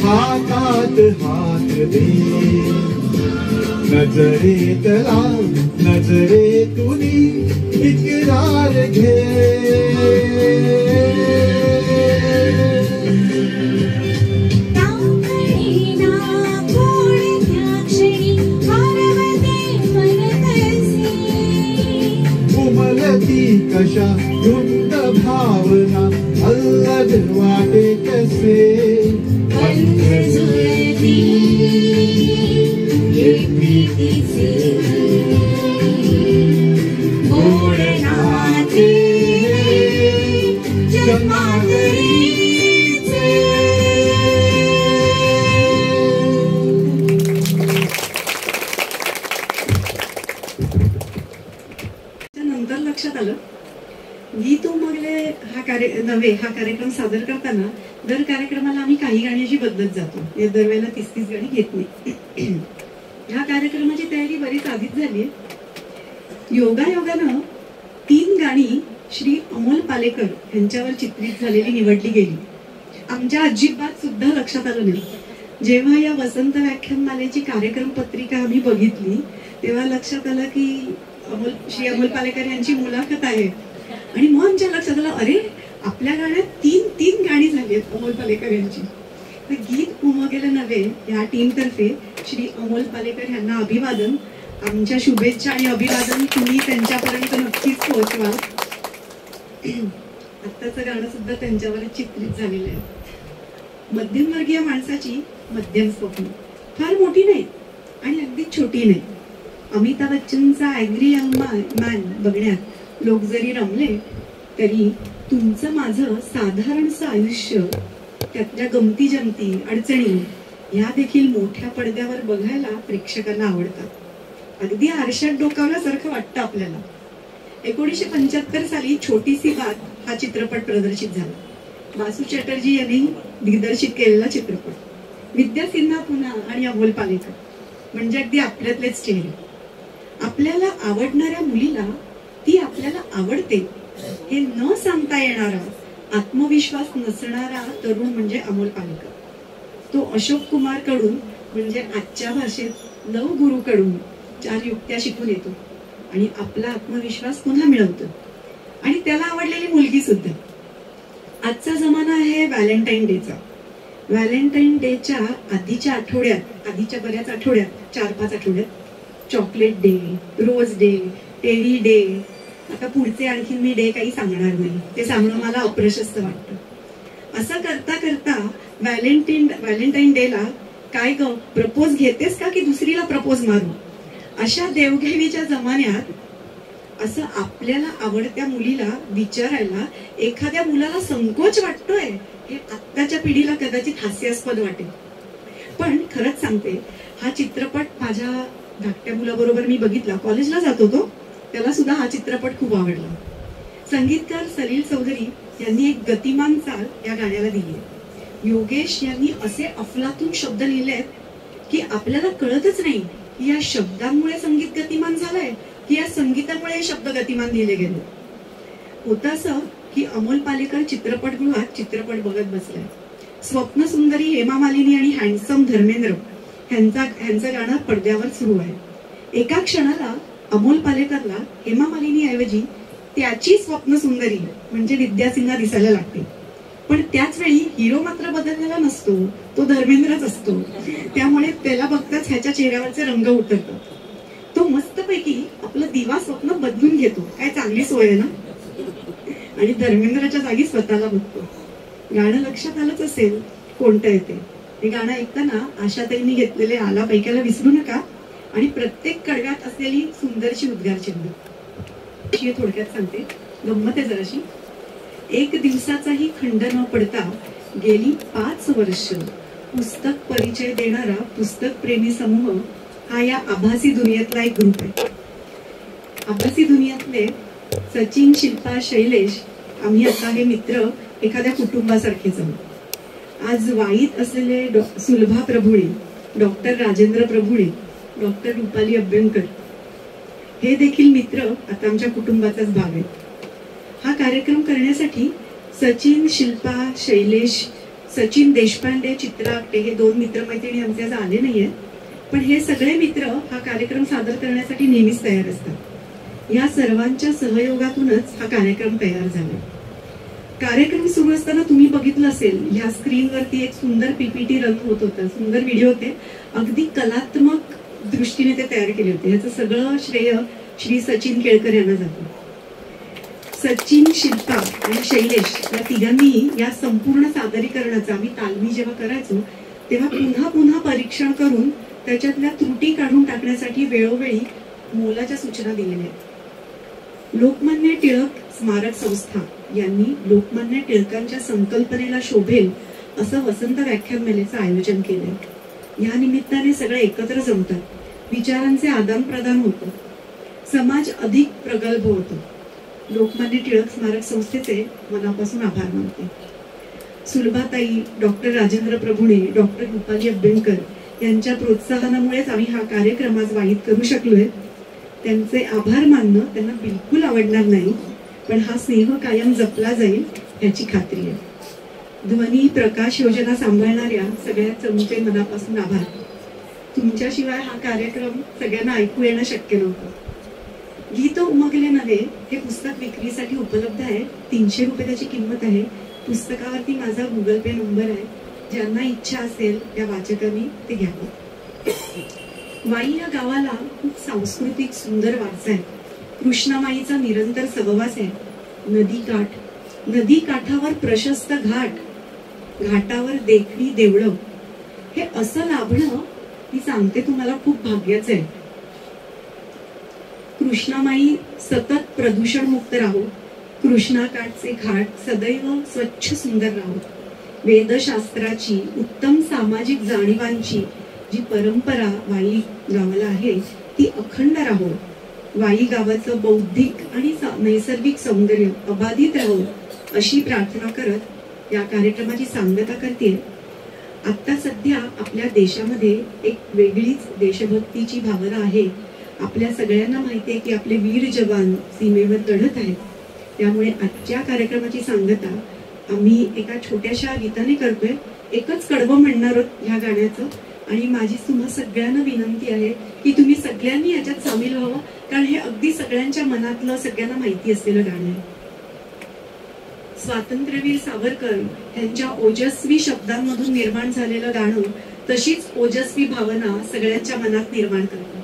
हातात हात दे, नजरेतला नजरेतुनी इकरार घे. उमलती कशा धुंद भावना, अल्लद वाटे कसे बंद जुळती प्रीतीचे गोड नाते जन्मांतरीचे. नंतर लक्षात आलं गीत उमगले हा कार्यक्रम सादर करताना दर कार्यक्रमाला आम्ही काही गाणी अशी बदलत जातो. दरवेळेला 30 गाणी घेत नाही. ह्या कार्यक्रमाची तयारी बरीच आधीच झाली. योगायोगानं 3 गाणी श्री अमोल पालेकर यांच्यावर चित्रित झालेली निवडली गेली. आमच्या अजिबात सुद्धा लक्षात आलं नाही. जेव्हा या वसंत व्याख्यानमालेची कार्यक्रम पत्रिका आम्ही बघितली तेव्हा लक्षात आलं की श्री अमोल पालेकर यांची मुलाखत आहे. आणि मग आमच्या लक्षात आलं, अरे आपल्या गाण्यात 3 गाणी झाली आहेत अमोल पालेकर यांची. तर गीत उमगेलं नव्हे या टीमतर्फे श्री अमोल पालेकर यांना अभिवादन, आमच्या शुभेच्छा आणि अभिवादन तुम्ही त्यांच्यापर्यंत नक्कीच पोहोचवा. आत्ताचं गाणं सुद्धा त्यांच्यावर चित्रित झालेलं आहे. मध्यमवर्गीय माणसाची मध्यम स्वप्न, फार मोठी नाही आणि अगदी छोटी नाही. अमिताभ बच्चनचा ॲग्री यंग मॅन बघण्यात लोक जरी रमले तरी तुमचं माझं साधारणचं आयुष्य, त्यातल्या गमती जमती अडचणी ह्या देखील मोठ्या पडद्यावर बघायला प्रेक्षकांना आवडतात. अगदी आरशात डोकावल्यासारखं वाटतं आपल्याला. 1975 साली छोटीसी बात हा चित्रपट प्रदर्शित झाला. बासू चॅटर्जी यांनी दिग्दर्शित केलेला चित्रपट. विद्या सिन्हा पुन्हा आणि अमोल पालेकर म्हणजे अगदी आपल्यातलेच चेहरे. आपल्याला आवडणाऱ्या मुलीला ती आपल्याला आवडते हे न सांगता येणारा, आत्मविश्वास नसणारा तरुण म्हणजे अमोल पालेकर. तो अशोक कुमार कडून म्हणजे आजच्या भाषेत लव गुरु कडून 4 युक्त्या शिकून येतो आणि आपला आत्मविश्वास पुन्हा मिळवतो. आणि त्याला आवडलेली मुलगी सुद्धा. आजचा जमाना आहे व्हॅलेंटाईन डेचा. व्हॅलेंटाईन डेच्या आधीच्या बऱ्याच आठवड्यात 4-5 आठवड्यात chocolate day, rose day, teddy day, आता पुढचे आणखीन मी डे काही सांगणार नाही, ते सांगणं मला अप्रशस्त वाटतं. असं करता करता व्हॅलेंटाईन डेला काय ग प्रपोज घेतेस का की दुसरीला प्रपोज मारू, अशा देवघेवीच्या जमान्यात असं आपल्याला आवडत्या मुलीला विचारायला एखाद्या मुलाला संकोच वाटतोय हे आत्ताच्या पिढीला कदाचित हास्यास्पद वाटेल. पण खरंच सांगते, हा चित्रपट माझ्या धाकट्या मुलाबरोबर मी बघितला. कॉलेजला जात होतो, त्याला सुद्धा हा चित्रपट खूप आवडला. संगीतकार सलील चौधरी यांनी एक गतिमान चाल या गाण्याला दिली आहे. योगेश यांनी असे अफलातून शब्द लिहिले आहेत की आपल्याला कळतच नाही की या शब्दांमुळे संगीत गतिमान झालंय की या संगीतामुळे हे शब्द गतिमान लिहिले गेले. होतं असं की अमोल पालेकर चित्रपटगृहात चित्रपट बघत बसलाय. स्वप्न सुंदरी हेमा मालिनी आणि हँडसम धर्मेंद्र ह्यांचं गाणं पडद्यावर सुरू आहे. एका क्षणाला अमोल पालेकरला हेमा मालिनी ऐवजी त्याची स्वप्न सुंदरी म्हणजे विद्या सिन्हा दिसायला लागते. पण त्याच वेळी हिरो मात्र बदललेला नसतो, तो धर्मेंद्रच असतो. त्यामुळे त्याला बघताच ह्याच्या चेहऱ्यावरचे रंग उतरतात. तो मस्तपैकी आपलं दिवा स्वप्न बदलून घेतो. काय चांगली सोय आहे ना. आणि धर्मेंद्राच्या जागी स्वतःला बघतो. गाणं लक्षात आलंच असेल कोणतं येते. हे गाणं ऐकताना आशाताईंनी घेतलेले आला पैक्याला विसरू नका आणि प्रत्येक कडव्यात असलेली सुंदरशी उद्गार चिन्ह. थोडक्यात सांगते, गंमत आहे जराशी. 1 दिवसाचाही खंड न पडता गेली 5 वर्ष पुस्तक परिचय देणारा पुस्तक प्रेमी समूह हा या आभासी दुनियेतला एक ग्रुप आहे. आभासी दुनियेतले सचिन, शिल्पा, शैलेश आम्ही आता हे मित्र एखाद्या कुटुंबासारखेच आहोत. आज वाईत असलेले सुलभा प्रभुणे, डॉक्टर राजेंद्र प्रभुणे, डॉक्टर रुपाली अभ्यंकर हे देखील मित्र आता आमच्या कुटुंबाचाच भाग आहेत. हा कार्यक्रम करण्यासाठी सचिन, शिल्पा, शैलेश, सचिन देशपांडे, चित्रा आपटे हे 2 मित्रमैत्रिणी आमचे आज आले नाहीये, पण हे सगळे मित्र हा कार्यक्रम सादर करण्यासाठी नेहमीच तयार असतात. या सर्वांच्या सहयोगातूनच हा कार्यक्रम तयार झाला. कार्यक्रम सुरू असताना तुम्ही बघितलं असेल, ह्या स्क्रीनवरती एक सुंदर पीपीटी रन होत होता, सुंदर व्हिडिओ होते, अगदी कलात्मक दृष्टीने ते तयार केले होते. याचं सगळं श्रेय श्री सचिन केळकर यांना जातं. सचिन, शिल्पा आणि शैलेश या तिघांनी या संपूर्ण सादरीकरणाचा आम्ही तालमी जेव्हा करायचो तेव्हा पुन्हा पुन्हा परीक्षण करून त्याच्यातल्या त्रुटी काढून टाकण्यासाठी वेळोवेळी मोलाच्या सूचना दिलेल्या आहेत. लोकमान्य टिळक स्मारक संस्था यांनी लोकमान्य टिळकांच्या संकल्पनेला शोभेल असं वसंत व्याख्यानमालेचं आयोजन केलंय. या निमित्ताने सगळे एकत्र जमतात, विचारांचे आदान प्रदान होतं, समाज अधिक प्रगल्भ होतो. लोकमान्य टिळक स्मारक संस्थेचे मनापासून आभार मानते. सुलभाताई, डॉक्टर राजेंद्र प्रभुणे, डॉक्टर रुपाली अभ्यंकर यांच्या प्रोत्साहनामुळेच आम्ही हा कार्यक्रम आज वाहित करू शकलोय. त्यांचे आभार मानणं त्यांना बिलकुल आवडणार नाही, पण हा स्नेह कायम जपला जाईल याची खात्री आहे. ध्वनी प्रकाश योजना सांभाळणाऱ्या सगळ्या चमूचे मनापासून आभार. तुमच्याशिवाय हा कार्यक्रम सगळ्यांना ऐकू येणं शक्य नव्हतं. गीत उमगले नव्हे हे पुस्तक विक्रीसाठी उपलब्ध आहे. 300 रुपये त्याची किंमत आहे. पुस्तकावरती माझा गुगल पे नंबर आहे. ज्यांना इच्छा असेल त्या वाचकांनी ते घ्यावं. वाई या गावाला खूप सांस्कृतिक सुंदर वारसा आहे. कृष्णामाईचा निरंतर सहवास आहे. नदी काठावर प्रशस्त घाट, घाटावर देखणी देवळं, हे असं लाभणं मी सांगते तुम्हाला खूप भाग्याचं आहे. कृष्णामाई सतत प्रदूषण मुक्त राहो, कृष्णाकाठचे घाट सदैव स्वच्छ सुंदर राहो. वेदशास्त्राची उत्तम सामाजिक जाणीवांची जी परंपरा वाई गावाला आहे ती अखंड राहो. वाई गावाचं बौद्धिक आणि नैसर्गिक सौंदर्य अबाधित राहो अशी प्रार्थना करत या कार्यक्रमाची सांगता करते. आता सध्या आपल्या देशामध्ये एक वेगळीच देशभक्तीची भावना आहे. आपल्या सगळ्यांना माहिती आहे की आपले वीर जवान सीमेवर लढत आहेत. त्यामुळे आजच्या कार्यक्रमाची सांगता आम्ही एका छोट्याशा गीताने करतोय. एकच कडवं म्हणणार आहोत ह्या गाण्याचं, आणि माझी तुम्हा सगळ्यांना विनंती आहे की तुम्ही सगळ्यांनी याच्यात सामील व्हावं, कारण हे अगदी सगळ्यांच्या मनातलं सगळ्यांना माहिती असलेलं गाणं आहे. स्वातंत्र्यवीर सावरकर यांच्या ओजस्वी शब्दांमधून निर्माण झालेलं गाणं तशीच ओजस्वी भावना सगळ्यांच्या मनात निर्माण करतं.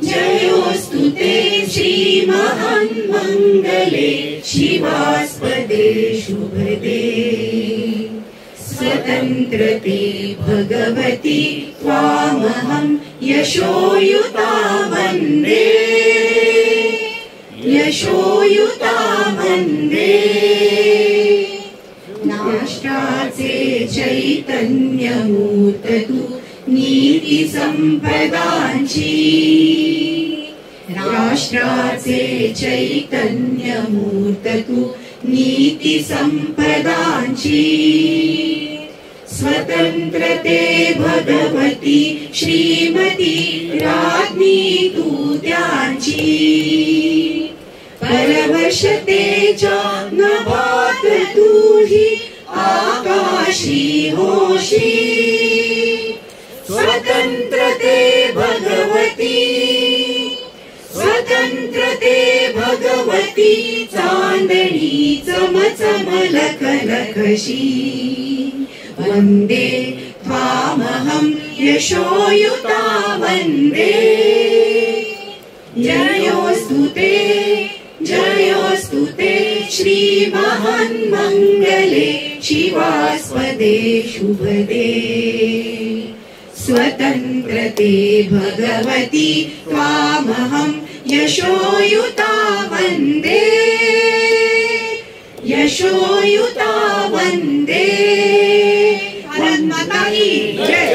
जयोस्तुते श्री महान मंगले शिवास्पदे शुभदे स्वतंत्रते भगवती त्वामहं यशोयुता वन्दे यशोयुता वन्दे. राष्ट्राचे चैतन्यमूर्त तू नीती संपदांची, राष्ट्राचे चैतन्यमूर्त तू नीती संपदांची. स्वतंत्रते भगवती श्रीमती राज्ञी तू त्यांची. परवशतेच्या नभात तुझी आकाशी होशी. स्वतंत्रते भगवती, स्वतंत्रते भगवती चांदणी चमचमलखलखशी. वन्दे त्वामहं यशोयुता वन्दे. जयोस्तुते जयोस्तुते श्री महान मंगले शिवास्पदे शुभदे. स्वतंत्रते भगवती त्वामहं यशोयुता वन्दे यशोयुता वन्दे. भारत माता की जय.